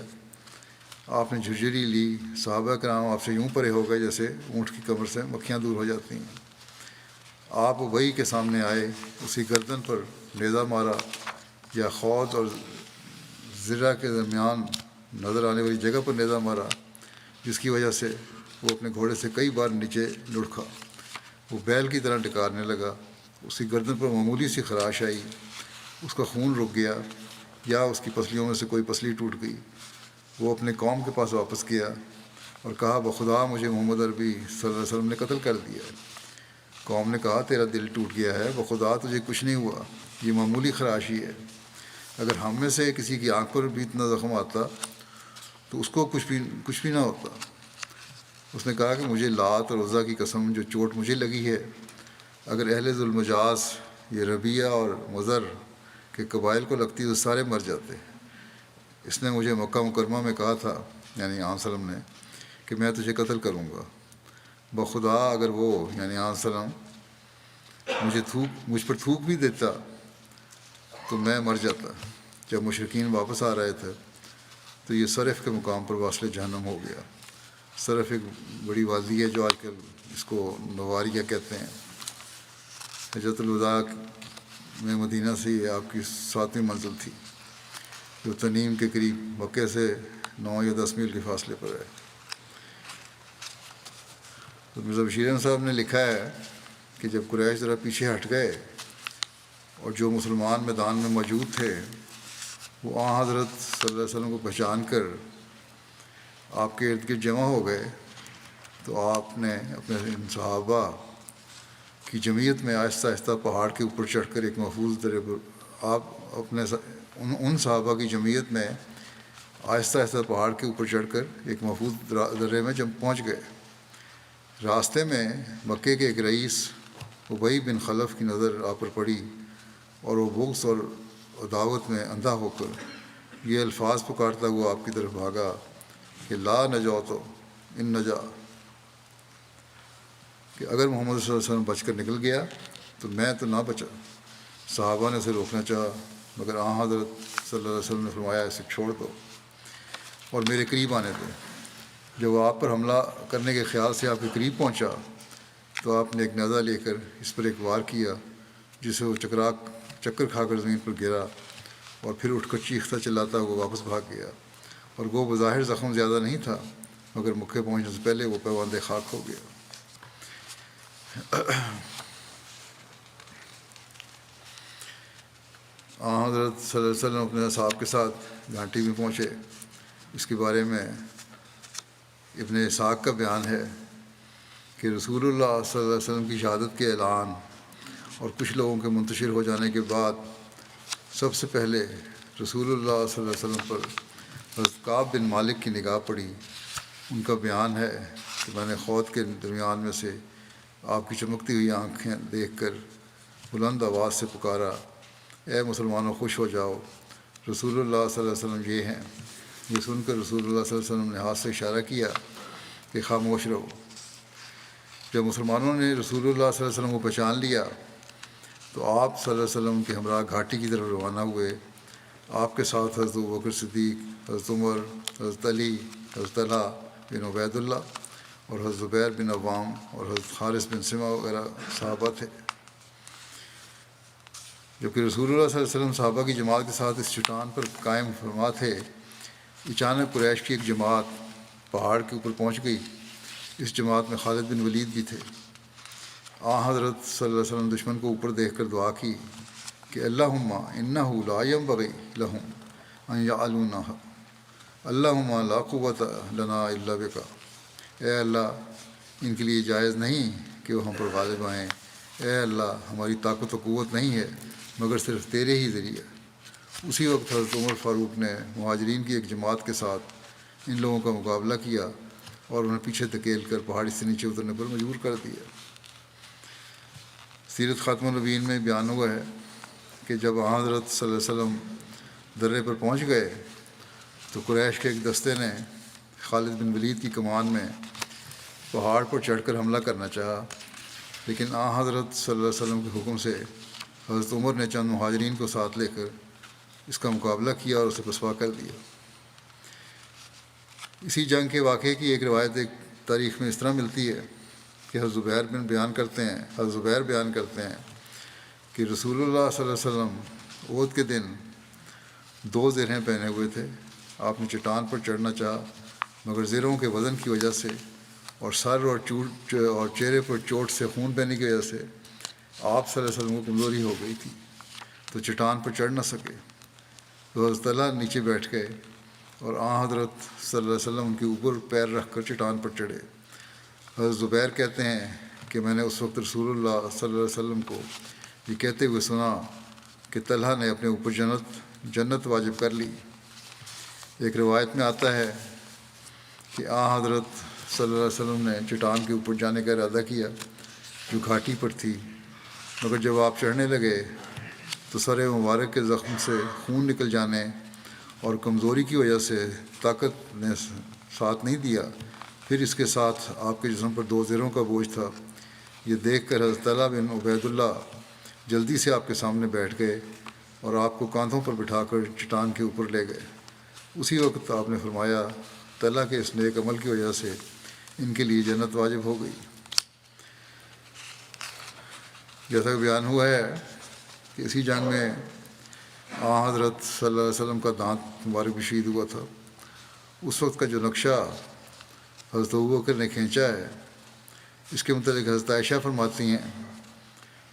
آپ نے جھجری لی، صحابہ کرام آپ سے یوں پرے ہو گئے جیسے اونٹ کی کمر سے مکھیاں دور ہو جاتی ہیں۔ آپ ابی کے سامنے آئے، اسی گردن پر نیزہ مارا یا خود اور زرہ کے درمیان نظر آنے والی جگہ پر نیزہ مارا، جس کی وجہ سے وہ اپنے گھوڑے سے کئی بار نیچے لڑکھا۔ وہ بیل کی طرح ڈکارنے لگا، اسی گردن پر معمولی سی خراش آئی، اس کا خون رک گیا یا اس کی پسلیوں میں سے کوئی پسلی ٹوٹ گئی۔ وہ اپنے قوم کے پاس واپس گیا اور کہا بخدا مجھے محمد عربی صلی اللہ علیہ وسلم نے قتل کر دیا ہے۔ قوم نے کہا تیرا دل ٹوٹ گیا ہے، بخدا تجھے کچھ نہیں ہوا، یہ معمولی خراش ہی ہے۔ اگر ہم میں سے کسی کی آنکھ پر بھی اتنا زخم آتا تو اس کو کچھ بھی نہ ہوتا۔ اس نے کہا کہ مجھے لات اور عزیٰ کی قسم، جو چوٹ مجھے لگی ہے، اگر اہل ذوالمجاز یہ ربیہ اور مضر کے قبائل کو لگتی تو سارے مر جاتے۔ اس نے مجھے مکہ مکرمہ میں کہا تھا، یعنی آن سلم نے، کہ میں تجھے قتل کروں گا۔ بخدا اگر وہ یعنی آن سلم مجھ پر تھوک بھی دیتا تو میں مر جاتا۔ جب مشرکین واپس آ رہے تھے تو یہ صرف کے مقام پر واصل جہنم ہو گیا۔ صرف ایک بڑی وادی ہے جو آج کل اس کو نواریہ کہتے ہیں۔ حجۃ الوداع میں مدینہ سے یہ آپ کی 7ویں منزل تھی، جو تنیم کے قریب مکے سے 9 یا 10 میل کے فاصلے پر ہے۔ تو مرزا بشیر احمد صاحب نے لکھا ہے کہ جب قریش ذرا پیچھے ہٹ گئے اور جو مسلمان میدان میں موجود تھے وہ آن حضرت صلی اللہ علیہ وسلم کو پہچان کر آپ کے ارد گرد جمع ہو گئے تو آپ نے اپنے ان صحابہ کی جمعیت میں آہستہ آہستہ پہاڑ کے اوپر چڑھ کر ایک محفوظ درے پر ان صحابہ کی جمعیت میں آہستہ آہستہ پہاڑ کے اوپر چڑھ کر ایک محفوظ درے میں جب پہنچ گئے۔ راستے میں مکے کے ایک رئیس ابی بن خلف کی نظر آپ پر پڑی اور وہ بغض اور عداوت میں اندھا ہو کر یہ الفاظ پکارتا ہوا آپ کی طرف بھاگا کہ لا نجوت ان نجا، کہ اگر محمد صلی اللہ علیہ وسلم بچ کر نکل گیا تو میں تو نہ بچا۔ صحابہ نے اسے روکنا چاہا مگر آن حضرت صلی اللہ علیہ وسلم نے فرمایا اسے چھوڑ دو اور میرے قریب آنے دو۔ جب وہ آپ پر حملہ کرنے کے خیال سے آپ کے قریب پہنچا تو آپ نے ایک نیزہ لے کر اس پر ایک وار کیا، جسے وہ چکر کھا کر زمین پر گرا اور پھر اٹھ کر چیختا چلاتا ہوا واپس بھاگ گیا، اور وہ بظاہر زخم زیادہ نہیں تھا مگر مکے پہنچنے سے پہلے وہ پیوند خاک ہو گیا۔ حضرت صلی اللہ علیہ وسلم اپنے اصحاب کے ساتھ گھانٹی میں پہنچے۔ اس کے بارے میں ابن اسحاق کا بیان ہے کہ رسول اللہ صلی اللہ علیہ وسلم کی شہادت کے اعلان اور کچھ لوگوں کے منتشر ہو جانے کے بعد سب سے پہلے رسول اللہ صلی اللہ علیہ وسلم پر حضرت کعب بن مالک کی نگاہ پڑی۔ ان کا بیان ہے کہ میں نے خود کے درمیان میں سے آپ کی چمکتی ہوئی آنکھیں دیکھ کر بلند آواز سے پکارا، اے مسلمانوں خوش ہو جاؤ، رسول اللہ صلی اللہ علیہ وسلم یہ ہیں۔ یہ سن کر رسول اللہ صلی اللہ علیہ وسلم نے ہاتھ سے اشارہ کیا کہ خاموش رہو۔ جب مسلمانوں نے رسول اللہ صلی اللہ علیہ وسلم کو پہچان لیا تو آپ صلی اللہ علیہ وسلم کے ہمراہ گھاٹی کی طرف روانہ ہوئے۔ آپ کے ساتھ حضرت ابوبکر صدیق، حضرت عمر، حضرت علی، حضرت طلحہ بن عبید اللہ اور حضرت زبیر بن عوام اور حضرت حارث بن سمع وغیرہ صحابہ تھے۔ جبکہ رسول اللہ صلی اللہ علیہ وسلم صحابہ کی جماعت کے ساتھ اس چٹان پر قائم فرما تھے، اچانک قریش کی ایک جماعت پہاڑ کے اوپر پہنچ گئی۔ اس جماعت میں خالد بن ولید بھی تھے۔ حضرت صلی اللہ علیہ وسلم دشمن کو اوپر دیکھ کر دعا کی کہ اللہم انہ لا ینبغی لہم ان یعلونہ، اللہم لا قوت لنا الا بک۔ اے اللہ، ان کے لیے جائز نہیں کہ وہ ہم پر غالب آئیں۔ اے اللہ، ہماری طاقت و قوت نہیں ہے مگر صرف تیرے ہی ذریعے۔ اسی وقت حضرت عمر فاروق نے مہاجرین کی ایک جماعت کے ساتھ ان لوگوں کا مقابلہ کیا اور انہیں پیچھے دھکیل کر پہاڑی سے نیچے اترنے پر مجبور کر دیا۔ سیرت خاتم النبیین میں بیان ہوا ہے کہ جب حضرت صلی اللہ علیہ وسلم درے پر پہنچ گئے تو قریش کے ایک دستے نے خالد بن ولید کی کمان میں پہاڑ پر چڑھ کر حملہ کرنا چاہا، لیکن حضرت صلی اللہ علیہ وسلم کے حکم سے حضرت عمر نے چند مہاجرین کو ساتھ لے کر اس کا مقابلہ کیا اور اسے رسوا کر دیا۔ اسی جنگ کے واقعے کی ایک روایت ایک تاریخ میں اس طرح ملتی ہے کہ حضرت زبیر بیان کرتے ہیں کہ رسول اللہ صلی اللہ علیہ وسلم احد کے دن 2 زرہیں پہنے ہوئے تھے۔ آپ نے چٹان پر چڑھنا چاہا مگر زرہوں کے وزن کی وجہ سے اور سر اور چہرے پر چوٹ سے خون بہنے کی وجہ سے آپ صلی اللہ علیہ وسلم کو کمزوری ہو گئی تھی تو چٹان پر چڑھ نہ سکے، تو حضرت طلحہ نیچے بیٹھ گئے اور حضرت صلی اللہ علیہ وسلم ان کے اوپر پیر رکھ کر چٹان پر چڑھے۔ حضرت زبیر کہتے ہیں کہ میں نے اس وقت رسول اللہ صلی اللہ علیہ وسلم کو یہ کہتے ہوئے سنا کہ طلحہ نے اپنے اوپر جنت واجب کر لی۔ ایک روایت میں آتا ہے کہ حضرت صلی اللہ علیہ وسلم نے چٹان کے اوپر جانے کا ارادہ کیا جو گھاٹی پر تھی، مگر جب آپ چڑھنے لگے تو سر مبارک کے زخم سے خون نکل جانے اور کمزوری کی وجہ سے طاقت نے ساتھ نہیں دیا، پھر اس کے ساتھ آپ کے جسم پر 2 زروں کا بوجھ تھا۔ یہ دیکھ کر حضرت طلحہ بن عبید اللہ جلدی سے آپ کے سامنے بیٹھ گئے اور آپ کو کاندھوں پر بٹھا کر چٹان کے اوپر لے گئے۔ اسی وقت آپ نے فرمایا، طلحہ کے اس نیک عمل کی وجہ سے ان کے لیے جنت واجب ہو گئی۔ جیسا کہ بیان ہوا ہے کہ اسی جنگ میں حضرت صلی اللہ علیہ وسلم کا دانت مبارک بھی شہید ہوا تھا۔ اس وقت کا جو نقشہ حضرت ابوبکر نے کھینچا ہے، اس کے متعلق حضرت عائشہ فرماتی ہیں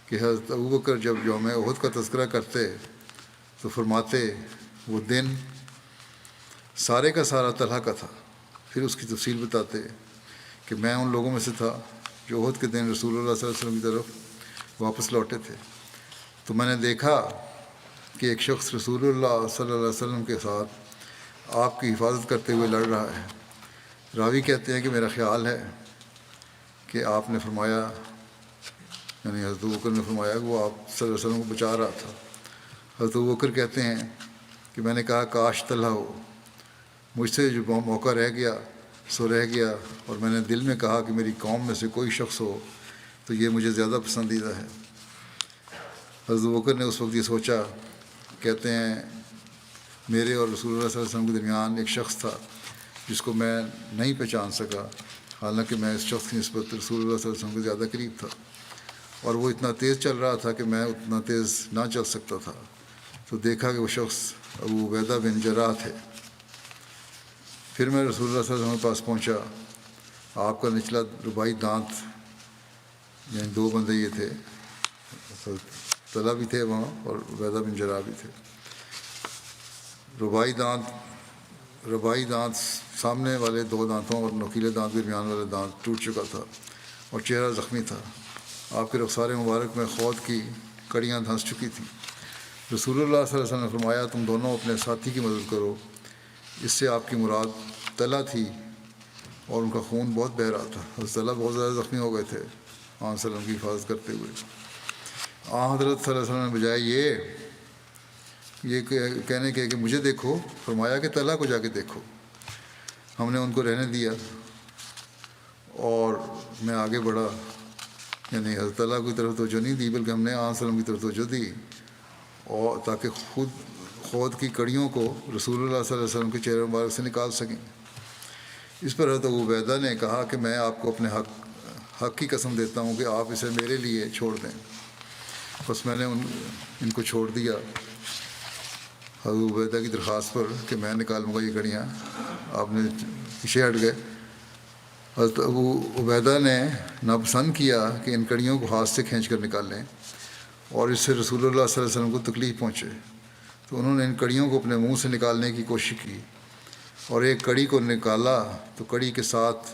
کہ حضرت ابوبکر جب یوم احد کا تذکرہ کرتے تو فرماتے وہ دن سارے کا سارا طلحہ کا تھا، پھر اس کی تفصیل بتاتے کہ میں ان لوگوں میں سے تھا جو احد کے دن رسول اللہ صلی اللہ علیہ وسلم کی طرف واپس لوٹے تھے، تو میں نے دیکھا کہ ایک شخص رسول اللہ صلی اللہ علیہ وسلم کے ساتھ آپ کی حفاظت کرتے ہوئے لڑ رہا ہے۔ راوی کہتے ہیں کہ میرا خیال ہے کہ آپ نے فرمایا، یعنی حضرت ابوبکر نے فرمایا کہ وہ آپ صلی اللہ علیہ وسلم کو بچا رہا تھا۔ حضرت ابوبکر کہتے ہیں کہ میں نے کہا کاش طلحہ ہو، مجھ سے جو موقع رہ گیا سو رہ گیا، اور میں نے دل میں کہا کہ میری قوم میں سے کوئی شخص ہو تو یہ مجھے زیادہ پسندیدہ ہے۔ حضرت ابوبکر نے اس وقت یہ سوچا، کہتے ہیں میرے اور رسول اللہ صلی اللہ علیہ وسلم کے درمیان ایک شخص تھا جس کو میں نہیں پہچان سکا، حالانکہ میں اس شخص کی نسبت رسول اللہ صلی اللہ علیہ وسلم کے زیادہ قریب تھا، اور وہ اتنا تیز چل رہا تھا کہ میں اتنا تیز نہ چل سکتا تھا۔ تو دیکھا کہ وہ شخص ابو عبیدہ بن جراح تھے۔ پھر میں رسول اللہ صلی اللہ علیہ وسلم کے پاس پہنچا، آپ کا نچلا ربائی دانت، یعنی 2 بندے یہ تھے، طلحہ بھی تھے وہاں اور عبیدہ بن جراح بھی تھے۔ ربائی دانت سامنے والے 2 دانتوں اور نوکیلے دانت درمیان والے دانت ٹوٹ چکا تھا اور چہرہ زخمی تھا۔ آپ کے رخسار مبارک میں خود کی کڑیاں دھنس چکی تھیں۔ رسول اللہ صلی اللہ علیہ وسلم نے فرمایا تم دونوں اپنے ساتھی کی مدد کرو. اس سے آپ کی مراد طلحہ تھی اور ان کا خون بہت بہہ رہا تھا. حضرت طلحہ بہت زیادہ زخمی ہو گئے تھے آن صلی اللہ علیہ وسلم کی حفاظت کرتے ہوئے. حضرت صلی اللہ علیہ وسلم نے بجائے یہ کہنے کے کہ مجھے دیکھو، فرمایا کہ طلحہ کو جا کے دیکھو. ہم نے ان کو رہنے دیا اور میں آگے بڑھا، یعنی حضرت طلحہ کی طرف توجہ نہیں دی بلکہ ہم نے آن صلی اللہ علیہ وسلم کی طرف توجہ دی، اور تاکہ خود کی کڑیوں کو رسول اللہ صلی اللہ علیہ وسلم کے چہرے مبارک سے نکال سکیں. اس پر حضرت ابو عبیدہ نے کہا کہ میں آپ کو اپنے حق کی قسم دیتا ہوں کہ آپ اسے میرے لیے چھوڑ دیں. بس میں نے ان کو چھوڑ دیا حضرت ابو عبیدہ کی درخواست پر کہ میں نکالوں گا یہ کڑیاں. آپ نے پیچھے ہٹ گئے. حضرت ابو عبیدہ نے ناپسند کیا کہ ان کڑیوں کو ہاتھ سے کھینچ کر نکال لیں اور اس سے رسول اللہ صلی اللہ علیہ وسلم کو تکلیف پہنچے، تو انہوں نے ان کڑیوں کو اپنے منہ سے نکالنے کی کوشش کی اور ایک کڑی کو نکالا تو کڑی کے ساتھ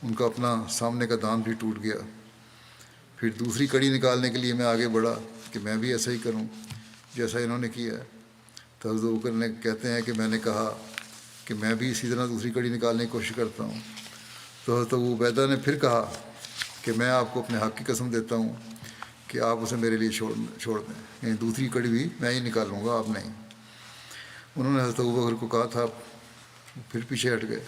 ان کا اپنا سامنے کا دانت بھی ٹوٹ گیا. پھر دوسری کڑی نکالنے کے لیے میں آگے بڑھا کہ میں بھی ایسا ہی کروں جیسا انہوں نے کیا. تو حضرت ابوبکر نے کہتے ہیں کہ میں نے کہا کہ میں بھی اسی طرح دوسری کڑی نکالنے کی کوشش کرتا ہوں. تو حضرت ابو عبیدہ نے پھر کہا کہ میں آپ کو اپنے حق کی قسم دیتا ہوں کہ آپ اسے میرے لیے چھوڑ دیں، یعنی دوسری کڑی بھی میں ہی نکالوں گا، آپ نہیں. انہوں نے حضرت ابوبکر کو کہا تھا، پھر پیچھے ہٹ گئے.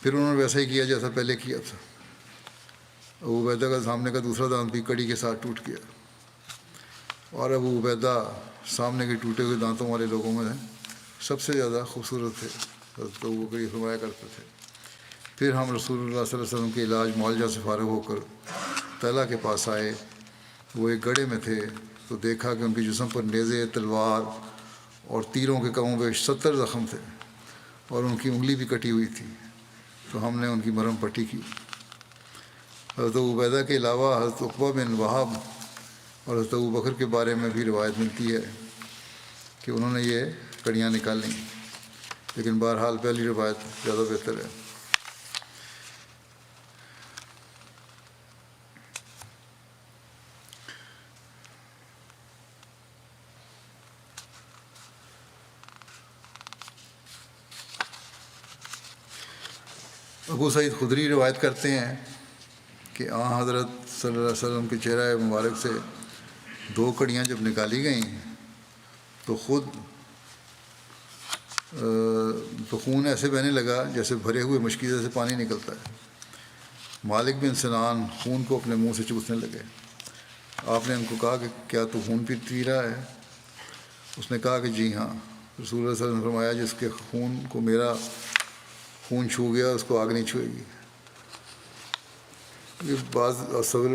پھر انہوں نے ویسا ہی کیا جیسا پہلے کیا تھا. ابو عبیدہ کا سامنے کا دوسرا دانت بھی کڑی کے ساتھ ٹوٹ گیا، اور ابو عبیدہ سامنے کے ٹوٹے ہوئے دانتوں والے لوگوں میں سب سے زیادہ خوبصورت تھے. حضرت ابوبکر یہ فرمایا کرتے تھے. پھر ہم رسول اللہ صلی اللہ علیہ وسلم کے علاج معالجہ سے فارغ ہو کر طلحہ کے پاس آئے. وہ ایک گڑھے میں تھے تو دیکھا کہ ان کے جسم پر نیزے، تلوار اور تیروں کے کم و بیش 70 زخم تھے اور ان کی انگلی بھی کٹی ہوئی تھی. تو ہم نے ان کی مرہم پٹی کی. حضرت ابو عبیدہ کے علاوہ حضرت عقبہ بن وہب اور حضرت ابوبکر کے بارے میں بھی روایت ملتی ہے کہ انہوں نے یہ کڑیاں نکالیں، لیکن بہرحال پہلی روایت زیادہ بہتر ہے. ابو سعید خدری روایت کرتے ہیں کہ حضرت صلی اللہ علیہ وسلم کے چہرہ مبارک سے 2 کڑیاں جب نکالی گئیں تو خون ایسے بہنے لگا جیسے بھرے ہوئے مشکیزے سے پانی نکلتا ہے. مالک بن سنان خون کو اپنے منہ سے چوسنے لگے. آپ نے ان کو کہا کہ کیا تو خون پی رہا ہے؟ اس نے کہا کہ جی ہاں. رسول اللہ صلی اللہ علیہ وسلم نے فرمایا جس کے خون کو میرا خون چھو گیا اس کو آگ نہیں چھوئے گی. یہ بعض سبیل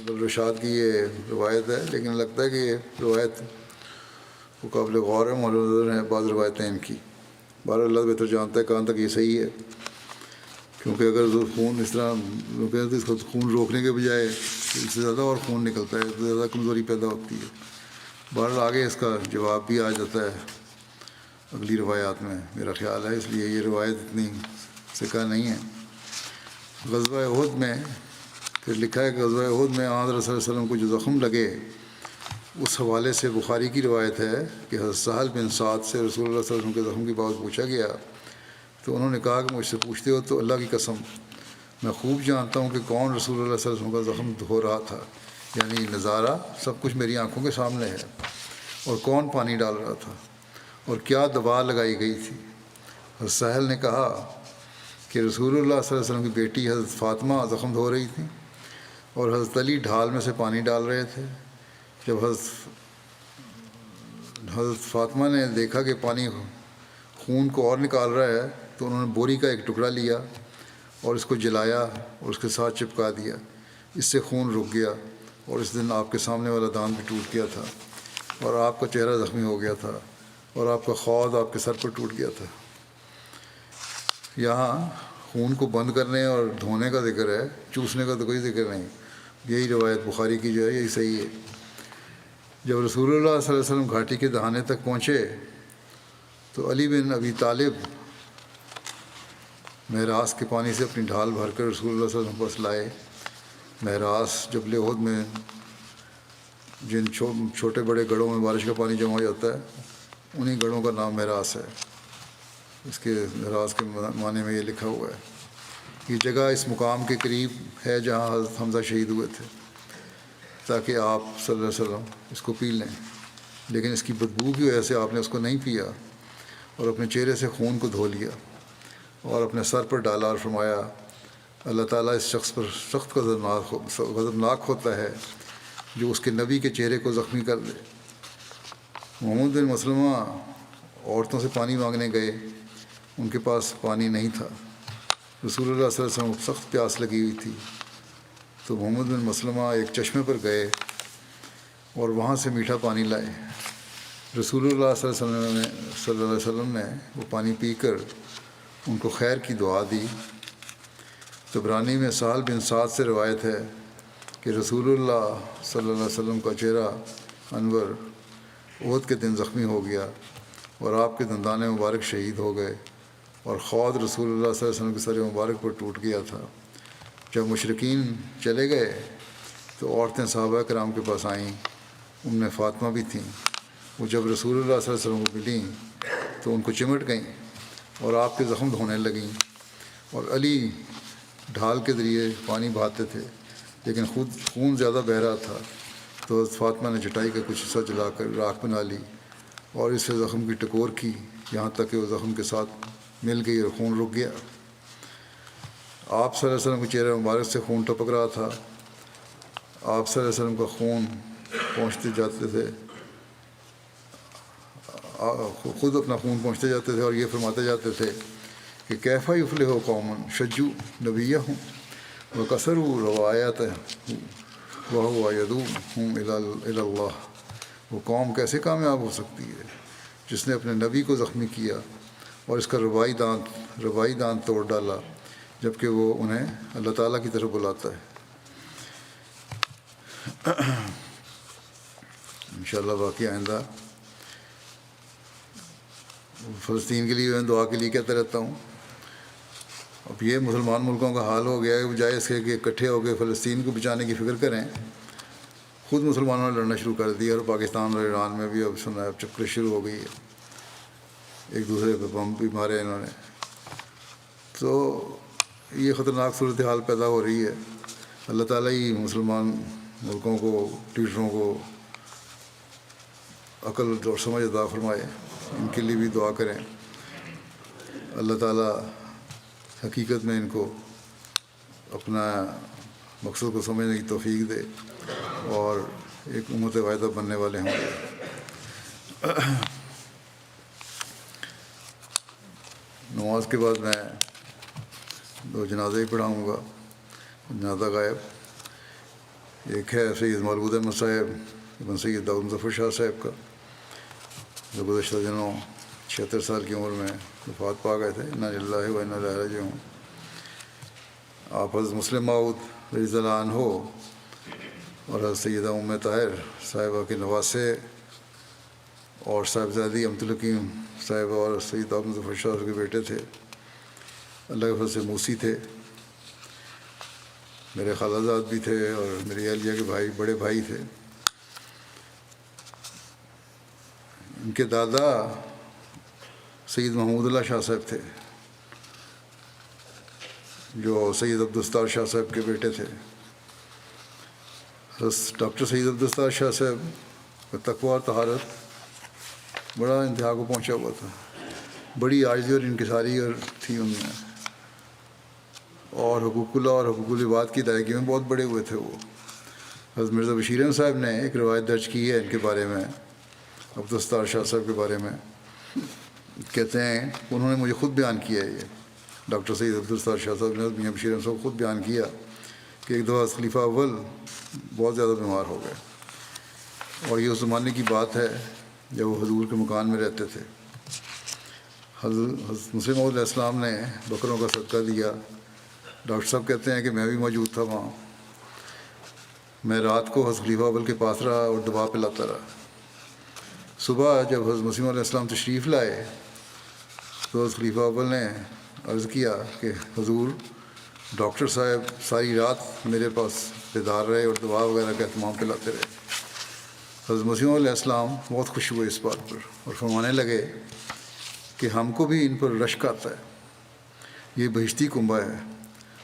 الرشاد کی یہ روایت ہے، لیکن لگتا ہے کہ یہ روایت وہ قابل غور ہے، مورد نظر ہیں بعض روایتیں ان کی. بہرحال اللہ بہتر جانتا ہے کہاں تک یہ صحیح ہے، کیونکہ اگر خون اس طرح اس کو خون روکنے کے بجائے اس سے زیادہ اور خون نکلتا ہے تو زیادہ کمزوری پیدا ہوتی ہے. بہرحال آگے اس کا جواب بھی آ جاتا ہے اگلی روایات میں میرا خیال ہے، اس لیے یہ روایت اتنی سکہ نہیں ہے. غزوہ احد میں پھر لکھا ہے کہ غزوہ احد میں حضرت صلی اللہ علیہ وسلم کو جو زخم لگے اس حوالے سے بخاری کی روایت ہے کہ حضرت سہل بن سعد سے رسول اللہ صلی اللہ علیہ وسلم کے زخم کی بات پوچھا گیا تو انہوں نے کہا کہ مجھ سے پوچھتے ہو تو اللہ کی قسم میں خوب جانتا ہوں کہ کون رسول اللہ صلی اللہ علیہ وسلم کا زخم دھو رہا تھا، یعنی نظارہ سب کچھ میری آنکھوں کے سامنے ہے، اور کون پانی ڈال رہا تھا اور کیا دوا لگائی گئی تھی. حضرت سہل نے کہا کہ رسول اللہ صلی اللہ علیہ وسلم کی بیٹی حضرت فاطمہ زخم دھو رہی تھی اور حضرت علی ڈھال میں سے پانی ڈال رہے تھے. جب حضرت فاطمہ نے دیکھا کہ پانی خون کو اور نکال رہا ہے تو انہوں نے بوری کا ایک ٹکڑا لیا اور اس کو جلایا اور اس کے ساتھ چپکا دیا. اس سے خون رک گیا اور اس دن آپ کے سامنے والا دانت بھی ٹوٹ گیا تھا اور آپ کا چہرہ زخمی ہو گیا تھا اور آپ کا خود آپ کے سر پر ٹوٹ گیا تھا. یہاں خون کو بند کرنے اور دھونے کا ذکر ہے، چوسنے کا تو کوئی ذکر نہیں. یہی روایت بخاری کی جو ہے یہی صحیح ہے. جب رسول اللہ صلی اللہ علیہ وسلم گھاٹی کے دہانے تک پہنچے تو علی بن ابی طالب مہراس کے پانی سے اپنی ڈھال بھر کر رسول اللہ صلی اللہ علیہ وسلم کے پاس لائے. مہراس جبل احد میں جن چھوٹے بڑے گڑھوں میں بارش کا پانی جمع ہو جاتا ہے انہی گڑھوں کا نام مہراس ہے. اس کے مہراس کے معنی میں یہ لکھا ہوا ہے. یہ جگہ اس مقام کے قریب ہے جہاں حضرت حمزہ شہید ہوئے تھے تاکہ آپ صلی اللہ علیہ وسلم اس کو پی لیں، لیکن اس کی بدبو کی وجہ سے آپ نے اس کو نہیں پیا اور اپنے چہرے سے خون کو دھو لیا اور اپنے سر پر ڈالا اور فرمایا اللہ تعالیٰ اس شخص پر سخت غضبناک ہوتا ہے جو اس کے نبی کے چہرے کو زخمی کر دے. محمد بن مسلمہ عورتوں سے پانی مانگنے گئے، ان کے پاس پانی نہیں تھا. رسول اللہ صلی اللہ علیہ وسلم کو سخت پیاس لگی ہوئی تھی تو محمد بن مسلمہ ایک چشمے پر گئے اور وہاں سے میٹھا پانی لائے. رسول اللہ صلی اللہ علیہ وسلم نے وہ پانی پی کر ان کو خیر کی دعا دی. طبرانی میں سہل بن سعد سے روایت ہے کہ رسول اللہ صلی اللہ علیہ وسلم کا چہرہ انور احد کے دن زخمی ہو گیا اور آپ کے دندان مبارک شہید ہو گئے اور خود رسول اللہ صلی اللہ علیہ وسلم کے سر مبارک پر ٹوٹ گیا تھا. جب مشرکین چلے گئے تو عورتیں صحابہ کرام کے پاس آئیں، ان میں فاطمہ بھی تھیں. وہ جب رسول اللہ صلی اللہ علیہ وسلم کو ملیں تو ان کو چمٹ گئیں اور آپ کے زخم دھونے لگیں، اور علی ڈھال کے ذریعے پانی بہاتے تھے لیکن خود خون زیادہ بہہ رہا تھا تو فاطمہ نے چٹائی کا کچھ حصہ جلا کر راکھ بنا لی اور اس سے زخم کی ٹکور کی یہاں تک کہ وہ زخم کے ساتھ مل گئی اور خون رک گیا. آپ صلی اللہ علیہ وسلم کے چہرے مبارک سے خون ٹپک رہا تھا. آپ صلی اللہ علیہ وسلم کا خون پہنچتے جاتے تھے، خود اپنا خون پہنچتے جاتے تھے اور یہ فرماتے جاتے تھے کہ کیفا یفلح قوم شجو نبیہم وکسروا روایاتہ وہو یدعوہم الی اللہ. وہ قوم کیسے کامیاب ہو سکتی ہے جس نے اپنے نبی کو زخمی کیا اور اس کا ربائی دانت توڑ ڈالا جبکہ وہ انہیں اللہ تعالیٰ کی طرف بلاتا ہے. انشاءاللہ باقی آئندہ فلسطین کے لیے میں دعا کے لیے کہتا رہتا ہوں. اب یہ مسلمان ملکوں کا حال ہو گیا ہے، بجائے اس کے کہ اکٹھے ہو کے فلسطین کو بچانے کی فکر کریں، خود مسلمانوں نے لڑنا شروع کر دیا اور پاکستان اور ایران میں بھی اب سنا اب چکر شروع ہو گئی ہے، ایک دوسرے پہ بم بھی مارے انہوں نے. تو یہ خطرناک صورتحال پیدا ہو رہی ہے. اللہ تعالیٰ ہی مسلمان ملکوں کو، لیڈروں کو عقل اور سمجھ عطا فرمائے. ان کے لیے بھی دعا کریں، اللہ تعالیٰ حقیقت میں ان کو اپنا مقصد کو سمجھنے کی توفیق دے اور ایک امت واحدہ بننے والے ہوں گے. نماز کے بعد میں 2 جنازے ہی پڑھاؤں گا. جنازہ غائب ایک ہے سید مولود احمد صاحب ابن سید داؤد مظفر شاہ صاحب کا، جو گزشتہ دنوں 76 سال کی عمر میں وفات پا گئے تھے. انا للہ و انا الیہ راجعون. آپ حضرت مسلم موعود رضی اللہ عنہ اور حضرت سیدہ ام طاہر صاحبہ کے نواسے اور صاحبزادی امت الحکیم صاحبہ اور سید داؤد مظفر شاہ کے بیٹے تھے. اللہ کے فضل سے موسی تھے، میرے خالہ زاد بھی تھے اور میری اہلیہ کے بھائی بڑے بھائی تھے. ان کے دادا سید محمود اللہ شاہ صاحب تھے جو سید عبدالستار شاہ صاحب کے بیٹے تھے. ڈاکٹر سید عبدالستار شاہ صاحب کا تقویٰ اور طہارت بڑا انتہا کو پہنچا ہوا تھا. بڑی عاجزی اور انکساری اور تھی ان میں، اور حقوق اللہ اور حقوق العباد کی ادائیگی میں بہت بڑے ہوئے تھے. وہ حضرت مرزا بشیر احمد صاحب نے ایک روایت درج کی ہے ان کے بارے میں، عبدالستار شاہ صاحب کے بارے میں. کہتے ہیں انہوں نے مجھے خود بیان کیا ہے، یہ ڈاکٹر سید عبدالستار شاہ صاحب نے میاں بشیر احمد صاحب کو خود بیان کیا کہ ایک دفعہ خلیفہ اول بہت زیادہ بیمار ہو گئے، اور یہ اس زمانے کی بات ہے جب وہ حضور کے مکان میں رہتے تھے. حضرت مسلم موعود علیہ السلام نے بکروں کا صدقہ دیا. ڈاکٹر صاحب کہتے ہیں کہ میں بھی موجود تھا وہاں. میں رات کو حضرت خلیفہ اول کے پاس رہا اور دوا پلاتا رہا. صبح جب حضرت مسیم علیہ السلام تشریف لائے تو حضرت خلیفہ اول نے عرض کیا کہ حضور ڈاکٹر صاحب ساری رات میرے پاس بیدار رہے اور دوا وغیرہ کا اہتمام پلاتے رہے. حضرت مسیح علیہ السلام بہت خوش ہوئے اس بات پر اور فرمانے لگے کہ ہم کو بھی ان پر رشک آتا ہے، یہ بہشتی کنبہ ہے.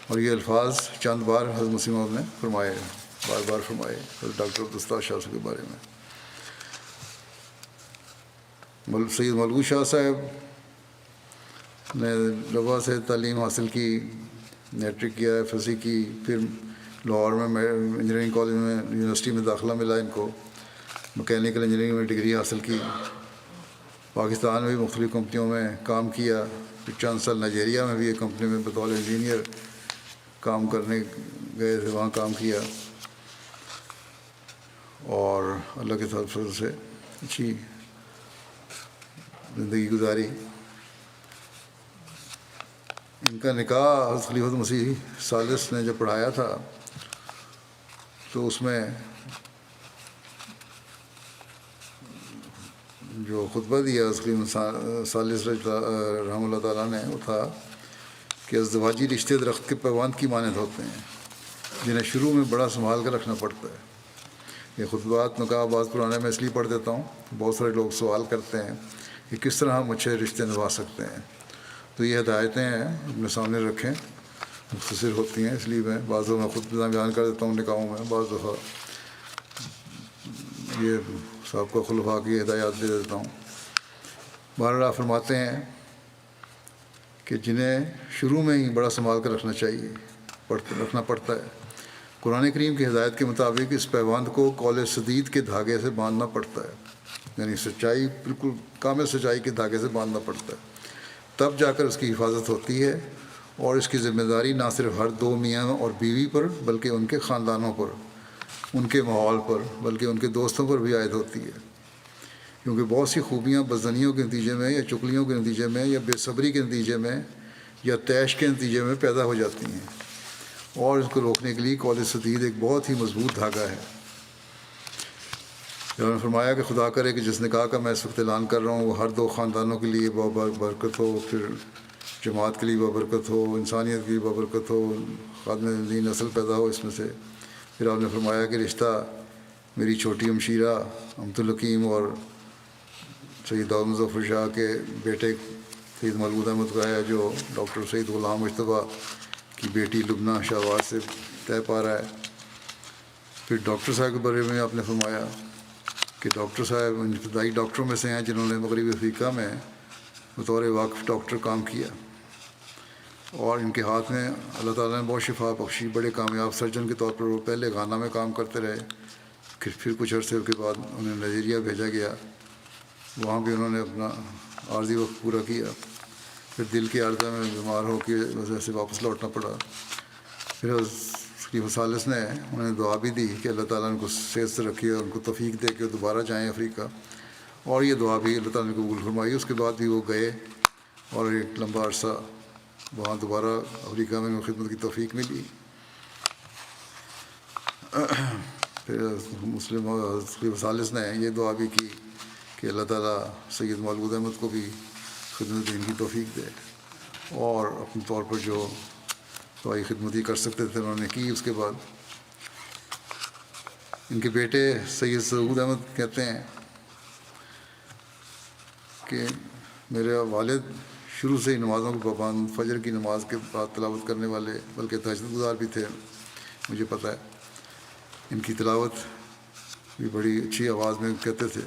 اور یہ الفاظ چند بار حضرت مسیح موعود نے فرمائے، بار بار فرمائے حضرت ڈاکٹر عبدالستار شاہ صاحب کے بارے میں. سید ملگو شاہ صاحب نے لوا سے تعلیم حاصل کی، میٹرک کیا، ایف ایس سی کی، پھر لاہور میں انجینئرنگ کالج میں یونیورسٹی میں داخلہ ملا ان کو، مکینیکل انجینئرنگ میں ڈگری حاصل کی. پاکستان میں بھی مختلف کمپنیوں میں کام کیا، پھر چند سال نائجیریا میں بھی ایک کمپنی میں بطور انجینئر کام کرنے گئے تھے، وہاں کام کیا اور اللہ کے فضل سے اچھی زندگی گزاری. ان کا نکاح حضرت خلیفۃ مسیح ثالث نے جب پڑھایا تھا تو اس میں جو خطبہ دیا حضرت خلیفۃ ثالث رحمہ اللہ تعالیٰ نے وہ تھا کہ ازدواجی رشتے درخت کے پیوند کی مانند ہوتے ہیں جنہیں شروع میں بڑا سنبھال کر رکھنا پڑتا ہے. یہ خطبات نکاح بعض پرانے میں اس لیے پڑھ دیتا ہوں، بہت سارے لوگ سوال کرتے ہیں کہ کس طرح ہم اچھے رشتے نبھا سکتے ہیں. تو یہ ہدایتیں ہیں، اپنے سامنے رکھیں، مختصر ہوتی ہیں، اس لیے میں بعض دفعہ میں خود بیان کر دیتا ہوں نکاحوں میں، بعض دفعہ یہ صاحب کا خلفاء کی ہدایات دے دیتا ہوں. بہرحال فرماتے ہیں کہ جنہیں شروع میں ہی بڑا سنبھال کر رکھنا چاہیے، رکھنا پڑتا ہے. قرآن کریم کی ہدایت کے مطابق اس پیوند کو قول سدید کے دھاگے سے باندھنا پڑتا ہے، یعنی سچائی، بالکل کامل سچائی کے دھاگے سے باندھنا پڑتا ہے، تب جا کر اس کی حفاظت ہوتی ہے. اور اس کی ذمہ داری نہ صرف ہر دو میاں اور بیوی پر بلکہ ان کے خاندانوں پر، ان کے ماحول پر، بلکہ ان کے دوستوں پر بھی عائد ہوتی ہے. کیونکہ بہت سی خوبیاں بدزنیوں کے نتیجے میں یا چغلیوں کے نتیجے میں یا بے صبری کے نتیجے میں یا طیش کے نتیجے میں پیدا ہو جاتی ہیں، اور اس کو روکنے کے لیے قول سدید ایک بہت ہی مضبوط دھاگا ہے. انہوں نے فرمایا کہ خدا کرے کہ جس نکاح کا میں اس وقت اعلان کر رہا ہوں وہ ہر دو خاندانوں کے لیے برکت ہو، پھر جماعت کے لیے برکت ہو، انسانیت کے لیے برکت ہو، خادم نئی نسل پیدا ہو اس میں سے. پھر آپ نے فرمایا کہ رشتہ میری چھوٹی ہمشیرہ امت الحکیم اور سید داؤد مظفر شاہ کے بیٹے سید مولود احمد کا ہے، جو ڈاکٹر سید غلام مجتبیٰ کی بیٹی لبنہ شہباز سے طے پا رہا ہے. پھر ڈاکٹر صاحب کے بارے میں آپ نے فرمایا کہ ڈاکٹر صاحب ابتدائی ڈاکٹروں میں سے ہیں جنہوں نے مغربی افریقہ میں بطور واقف ڈاکٹر کام کیا، اور ان کے ہاتھ میں اللہ تعالیٰ نے بہت شفا بخشی. بڑے کامیاب سرجن کے طور پر وہ پہلے گانا میں کام کرتے رہے، پھر کچھ عرصے کے بعد انہیں نائجیریا بھیجا گیا، وہاں بھی انہوں نے اپنا عارضی وقت پورا کیا. پھر دل کی عارضہ میں بیمار ہو کے وجہ سے واپس لوٹنا پڑا. پھر خلیفہ ثالث نے انہیں دعا بھی دی کہ اللہ تعالیٰ نے ان کو صحت سے رکھی اور ان کو توفیق دے کہ دوبارہ جائیں افریقہ، اور یہ دعا بھی اللہ تعالیٰ نے قبول فرمائی. اس کے بعد بھی وہ گئے اور ایک لمبا عرصہ وہاں دوبارہ افریقہ میں خدمت کی توفیق ملی. پھر مسلم خلیفہ ثالث نے یہ دعا بھی کی کہ اللہ تعالیٰ سید مولود احمد کو بھی خدمت دین کی توفیق دے، اور اپنے طور پر جو دعائی خدمتی کر سکتے تھے انہوں نے کی. اس کے بعد ان کے بیٹے سید سعود احمد کہتے ہیں کہ میرے والد شروع سے ہی نمازوں کے پابند، فجر کی نماز کے بعد تلاوت کرنے والے، بلکہ تہجد گزار بھی تھے، مجھے پتہ ہے. ان کی تلاوت بھی بڑی اچھی آواز میں کہتے تھے،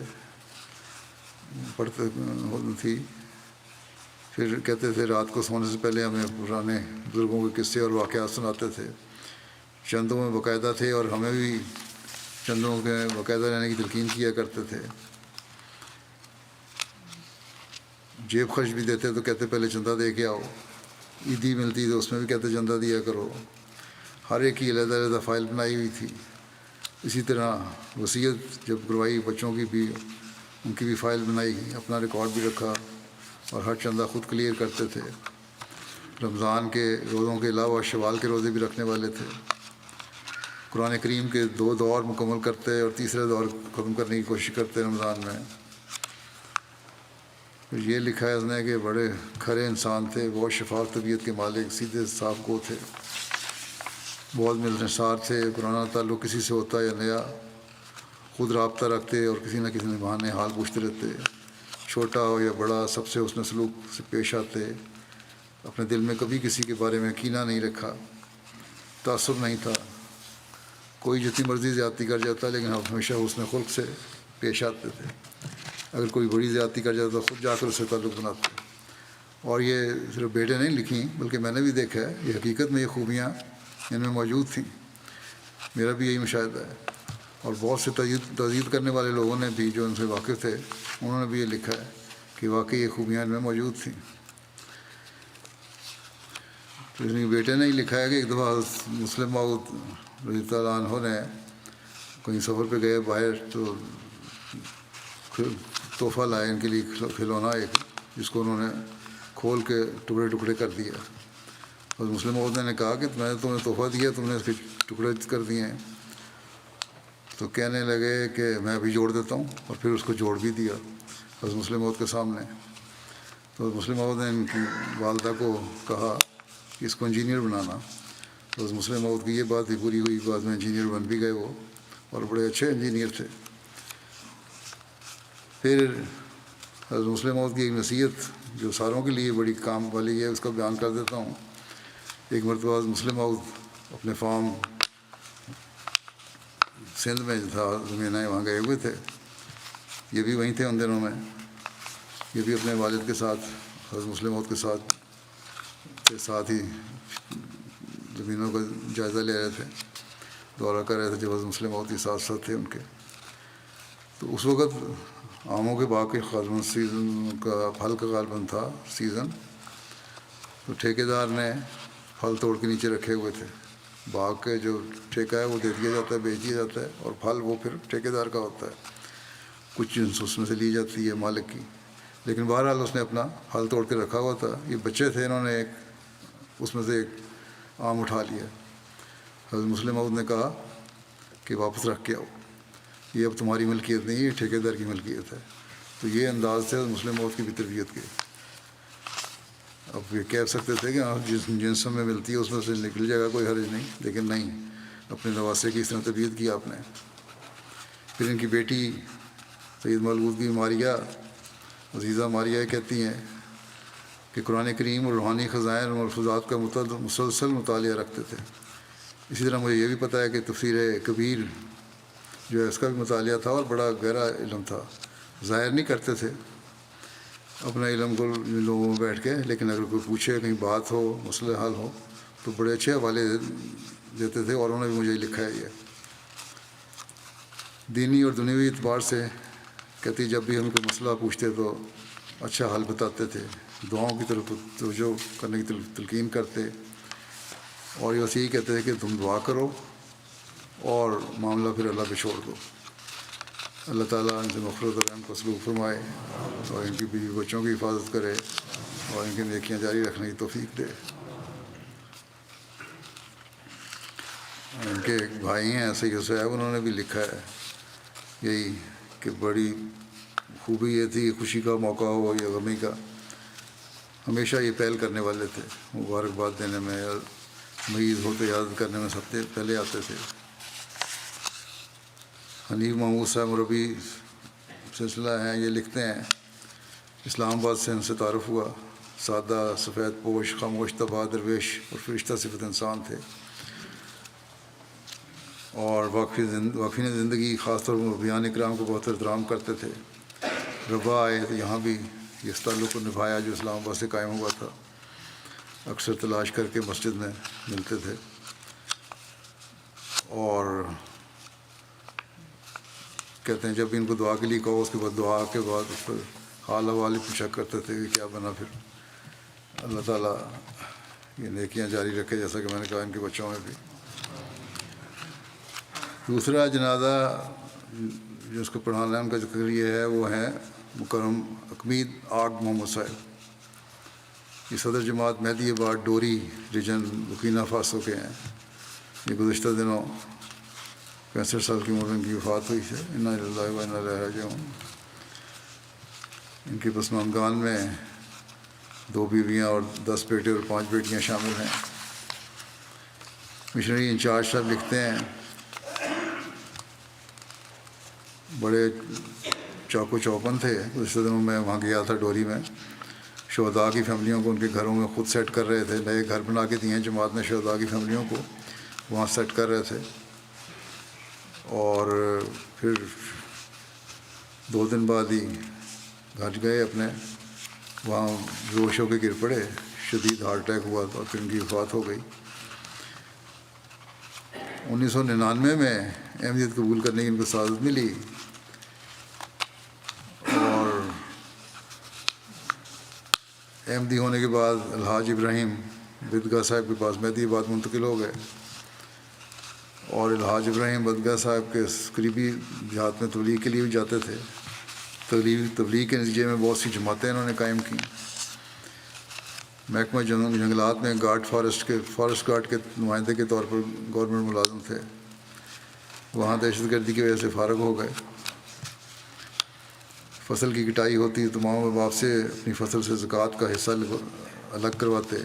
پڑھتے تھی. پھر کہتے تھے رات کو سونے سے پہلے ہمیں پرانے بزرگوں کے قصے اور واقعات سناتے تھے. چندوں میں باقاعدہ تھے اور ہمیں بھی چندوں کے باقاعدہ رہنے کی تلقین کیا کرتے تھے. جیب خرچ بھی دیتے تو کہتے پہلے چندہ دے کے آؤ. عیدی ملتی تو اس میں بھی کہتے چندہ دیا کرو. ہر ایک کی علیحدہ علیحدہ فائل بنائی ہوئی تھی. اسی طرح وصیت جب کروائی بچوں کی بھی، ان کی بھی فائل بنائی، اپنا ریکارڈ بھی رکھا، اور ہر چندہ خود کلیئر کرتے تھے. رمضان کے روزوں کے علاوہ شوال کے روزے بھی رکھنے والے تھے. قرآن کریم کے 2 دور مکمل کرتے اور تیسرے دور ختم کرنے کی کوشش کرتے رمضان میں. یہ لکھا ہے اس نے کہ بڑے کھرے انسان تھے، بہت شفاف طبیعت کے مالک، سیدھے صاف گو تھے، بہت ملنسار تھے. پرانا تعلق کسی سے ہوتا یا نیا، خود رابطہ رکھتے اور کسی نہ کسی بہانے حال پوچھتے رہتے، چھوٹا ہو یا بڑا سب سے حسن سلوک سے پیش آتے، اپنے دل میں کبھی کسی کے بارے میں کینہ نہیں رکھا، تعصب نہیں تھا، کوئی جتنی مرضی زیادتی کر جاتا لیکن ہمیشہ حسن خلق سے پیش آتے تھے، اگر کوئی بڑی زیادتی کر جاتا تو خود جا کر اس سے تعلق بناتے۔ اور یہ صرف بیٹے نہیں لکھیں بلکہ میں نے بھی دیکھا ہے، یہ حقیقت میں یہ خوبیاں ان میں موجود تھیں، میرا بھی یہی مشاہدہ ہے، اور بہت سے تجدید کرنے والے لوگوں نے بھی جو ان سے واقف تھے انہوں نے بھی یہ لکھا ہے کہ واقعی یہ خوبیاں ان میں موجود تھیں۔ تو اس لیے بیٹے نے ہی لکھا ہے کہ ایک دفعہ مسلم موعود رضی اللہ عنہ نے کہیں سفر پہ گئے باہر، تو تحفہ لائے ان کے لیے کھلونا ایک، جس کو انہوں نے کھول کے ٹکڑے ٹکڑے کر دیا، اور مسلم موعود نے کہا کہ میں نے تمہیں تحفہ دیا، تم نے اس کے ٹکڑے کر دیے ہیں، تو کہنے لگے کہ میں ابھی جوڑ دیتا ہوں، اور پھر اس کو جوڑ بھی دیا حضرت مسلم موعود کے سامنے۔ تو مسلم موعود نے ان کی والدہ کو کہا کہ اس کو انجینئر بنانا، تو حضرت مسلم موعود کی یہ بات بھی پوری ہوئی، بعد میں انجینئر بن بھی گئے وہ، اور بڑے اچھے انجینئر تھے۔ پھر حضرت مسلم موعود کی ایک نصیحت جو ساروں کے لیے بڑی کام والی ہے، اس کا بیان کر دیتا ہوں۔ ایک مرتبہ حضرت مسلم موعود اپنے فارم سندھ میں جو تھا زمین ہے وہاں گئے ہوئے تھے، یہ بھی وہیں تھے ان دنوں میں، یہ بھی اپنے والد کے ساتھ حضرت مسلم موعود کے ساتھ ہی زمینوں کا جائزہ لے رہے تھے، دورہ کر رہے تھے جب حضرت مسلم موعود کے ساتھ ساتھ تھے ان کے۔ تو اس وقت آموں کے باغ کے غالباً سیزن کا پھل کا غالباً تھا سیزن، تو ٹھیکیدار نے پھل توڑ کے نیچے رکھے ہوئے تھے، باغ کے جو ٹھیکہ ہے وہ دے دیا جاتا ہے، بیچ دیا جاتا ہے، اور پھل وہ پھر ٹھیکیدار کا ہوتا ہے، کچھ جنس اس میں سے لی جاتی ہے مالک کی، لیکن بہرحال اس نے اپنا پھل توڑ کے رکھا ہوا تھا۔ یہ بچے تھے، انہوں نے ایک اس میں سے ایک آم اٹھا لیا، حضرت مسلم موعود نے کہا کہ واپس رکھ کے آؤ، یہ اب تمہاری ملکیت نہیں، یہ ٹھیکیدار کی ملکیت ہے۔ تو یہ انداز سے حضرت مسلم موعود کی بھی تربیت کی۔ اب یہ کہہ سکتے تھے کہ جس جنس میں ملتی ہے اس میں سے نکل جائے گا، کوئی حرج نہیں، لیکن نہیں، اپنے نواسے کی اس طرح تربیت کی آپ نے۔ پھر ان کی بیٹی سید مولود کی ماریہ، عزیزہ ماریہ کہتی ہیں کہ قرآن کریم اور روحانی خزائن اور ملفوظات کا مسلسل مطالعہ رکھتے تھے۔ اسی طرح مجھے یہ بھی پتہ ہے کہ تفسیر کبیر جو ہے اس کا بھی مطالعہ تھا، اور بڑا گہرا علم تھا، ظاہر نہیں کرتے تھے اپنا علم کو لوگوں میں بیٹھ کے، لیکن اگر کوئی پوچھے کہیں بات ہو، مسئلہ حل ہو، تو بڑے اچھے حوالے دیتے تھے، اور انہوں نے بھی مجھے لکھا ہے یہ دینی اور دنیوی اعتبار سے۔ کہتی جب بھی ہم کوئی مسئلہ پوچھتے تو اچھا حل بتاتے تھے، دعاؤں کی طرف توجہ کرنے کی تلقین کرتے، اور یہ یہی کہتے تھے کہ تم دعا کرو اور معاملہ پھر اللہ پہ چھوڑ دو۔ اللہ تعالیٰ ان سے مغفرت اور رحم کو سلوک فرمائے، اور ان کی بیوی بچوں کی حفاظت کرے، اور ان کی نیکیاں جاری رکھنے کی توفیق دے۔ ان کے ایک بھائی ہیں سید صاحب، انہوں نے بھی لکھا ہے یہی کہ بڑی خوبی یہ تھی، خوشی کا موقع ہو یا غمی کا، ہمیشہ یہ پہل کرنے والے تھے، مبارکباد دینے میں، مریض ہو تو یاد کرنے میں سب سے پہلے آتے تھے۔ حنیف محمود صاحب مربی سلسلہ ہیں، یہ لکھتے ہیں اسلام آباد سے ان سے تعارف ہوا، سادہ، سفید پوش، خاموش طبع، درویش اور فرشتہ صفت انسان تھے، اور واقفین زندگی خاص طور پر بیان اکرام کو بہت احترام کرتے تھے۔ ربا آئے تو یہاں بھی اس تعلق کو نبھایا جو اسلام آباد سے قائم ہوا تھا، اکثر تلاش کر کے مسجد میں ملتے تھے، اور کہتے ہیں جب بھی ان کو دعا کے لیے کہو، اس کے بعد دعا کے بعد اس پر حال حوال پوچھا کرتے تھے کہ کیا بنا۔ پھر اللہ تعالیٰ یہ نیکیاں جاری رکھے، جیسا کہ میں نے کہا ان کے بچوں میں بھی۔ دوسرا جنازہ جس کو پڑھانا ہے ان کا ذکر یہ ہے، وہ ہے مکرم حمید آگ محمد صاحب، یہ صدر جماعت مہدی آباد ڈوری ریجن برکینا فاسو کے ہیں۔ یہ گزشتہ دنوں 65 سال کی عمر ان کی وفات ہوئی ہے، انا للہ و انا الیہ راجعون۔ ان کے پسماندگان میں 2 بیویاں اور 10 بیٹے اور 5 بیٹیاں شامل ہیں۔ مشنری انچارج صاحب لکھتے ہیں بڑے چاقو چوپن تھے. اس دنوں میں وہاں گیا تھا ڈوری میں. شہداء کی فیملیوں کو ان کے گھروں میں خود سیٹ کر رہے تھے. نئے گھر بنا کے دیے ہیں جماعت نے شہداء کی فیملیوں کو, وہاں سیٹ کر رہے تھے. اور پھر 2 دن بعد ہی گھر گئے اپنے. وہاں بیہوش ہو کے گر پڑے, شدید ہارٹ اٹیک ہوا اور پھر ان کی وفات ہو گئی. 1999 میں احمدیت قبول کرنے کی ان کو سعادت ملی, اور احمدی ہونے کے بعد الحاج ابراہیم بدگاہ صاحب کے پاس مہدی آباد منتقل ہو گئے. اور الحاج ابراہیم بدگاہ صاحب کے قریبی دیہات میں تبلیغ کے لیے بھی جاتے تھے. تبلیغ کے نتیجے میں بہت سی جماعتیں انہوں نے قائم کیں. محکمہ جنگلات میں فارسٹ گارڈ کے نمائندے کے طور پر گورنمنٹ ملازم تھے. وہاں دہشت گردی کی وجہ سے فارغ ہو گئے. فصل کی کٹائی ہوتی, تمام احباب سے اپنی فصل سے زکوٰۃ کا حصہ الگ کرواتے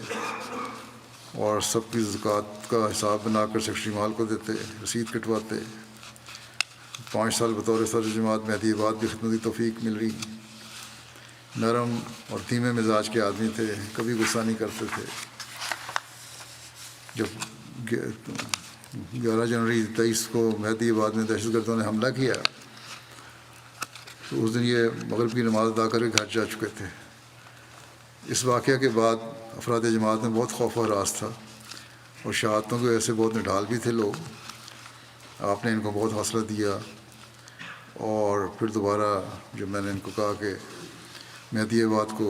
اور سب کی زکوٰۃ کا حساب بنا کر سیکرٹری مال کو دیتے, رسید کٹواتے. 5 سال بطور صدر جماعت مہدی آباد بھی خدمت کی توفیق مل رہی. نرم اور دھیمے مزاج کے آدمی تھے, کبھی غصہ نہیں کرتے تھے. جب 11 جنوری 23 کو مہدی آباد میں دہشت گردوں نے حملہ کیا تو اس دن یہ مغرب کی نماز ادا کر کے گھر جا چکے تھے. اس واقعہ کے بعد افراد جماعت میں بہت خوف و ہراس تھا, اور شہادتوں کی وجہ سے بہت نڈھال بھی تھے لوگ. آپ نے ان کو بہت حوصلہ دیا. اور پھر دوبارہ جب میں نے ان کو کہا کہ مہدی آباد کو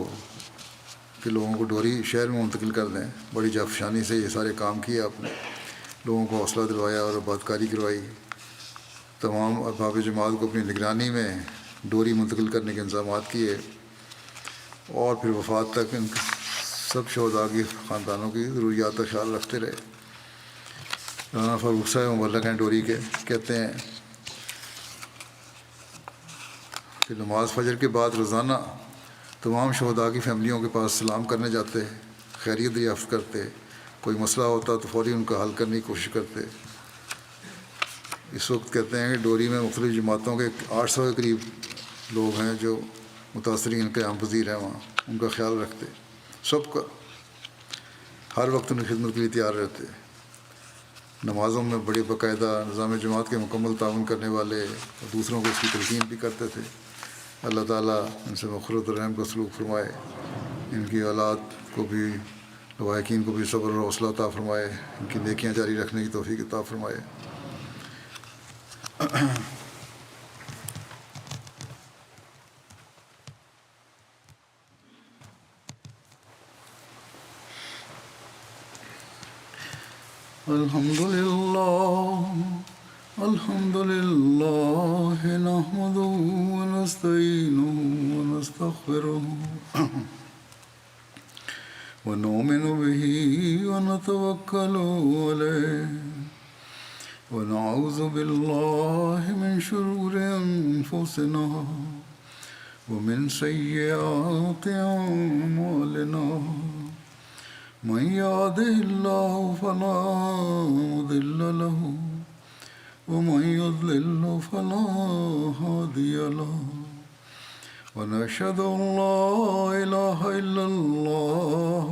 کہ لوگوں کو ڈوری شہر میں منتقل کر دیں, بڑی جافشانی سے یہ سارے کام کیے آپ نے, لوگوں کو حوصلہ دلوایا اور آبادکاری کروائی. تمام احباب جماعت کو اپنی نگرانی میں ڈوری منتقل کرنے کے انتظامات کیے, اور پھر وفات تک ان سب شہداء کی خاندانوں کی ضروریات کا خیال رکھتے رہے. رانا فاروق صاحب مبلغ ہیں ڈوری کے, کہتے ہیں کہ نماز فجر کے بعد روزانہ تمام شہداء کی فیملیوں کے پاس سلام کرنے جاتے, خیریت دریافت کرتے, کوئی مسئلہ ہوتا تو فوری ان کا حل کرنے کی کوشش کرتے. اس وقت کہتے ہیں کہ ڈوری میں مختلف جماعتوں کے 800 کے قریب لوگ ہیں جو متاثرین قیام پذیر ہیں, وہاں ان کا خیال رکھتے, سب کا ہر وقت ان کی خدمت کے لیے تیار رہتے. نمازوں میں بڑے باقاعدہ نظام جماعت کے مکمل تعاون کرنے والے, اور دوسروں کو اس کی تلقین بھی کرتے تھے. اللہ تعالیٰ ان سے مغفرت اور رحم کا سلوک فرمائے. ان کی اولاد کو بھی, لواحقین کو بھی صبر اور حوصلہ عطا فرمائے. ان کی نیکیاں جاری رکھنے کی توفیق عطا فرمائے. الحمد لله نحمده ونستعينه ونستغفره ونؤمن به ونتوكل عليه ونعوذ بالله من شرور أنفسنا ومن سيئات أعمالنا. من يهده الله فلا مضل له ومن يضلل فلا هادي له. ونشهد أن لا إله إلا الله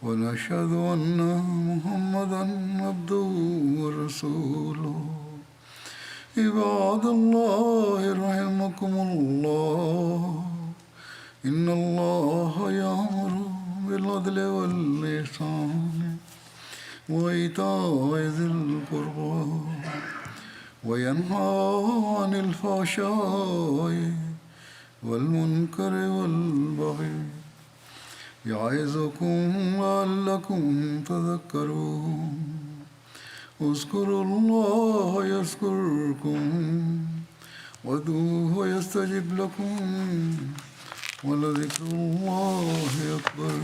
ونشهد أن محمدا عبده ورسوله. عباد الله رحمكم الله, إن الله يأمر بالعدل والإحسان وإيتاء ذي القربى وينهى عن الفحشاء والمنكر والبغي يعظكم لعلكم تذكرون. اذكروا الله يذكركم وادعوه يستجب لكم ولذكر الله أكبر.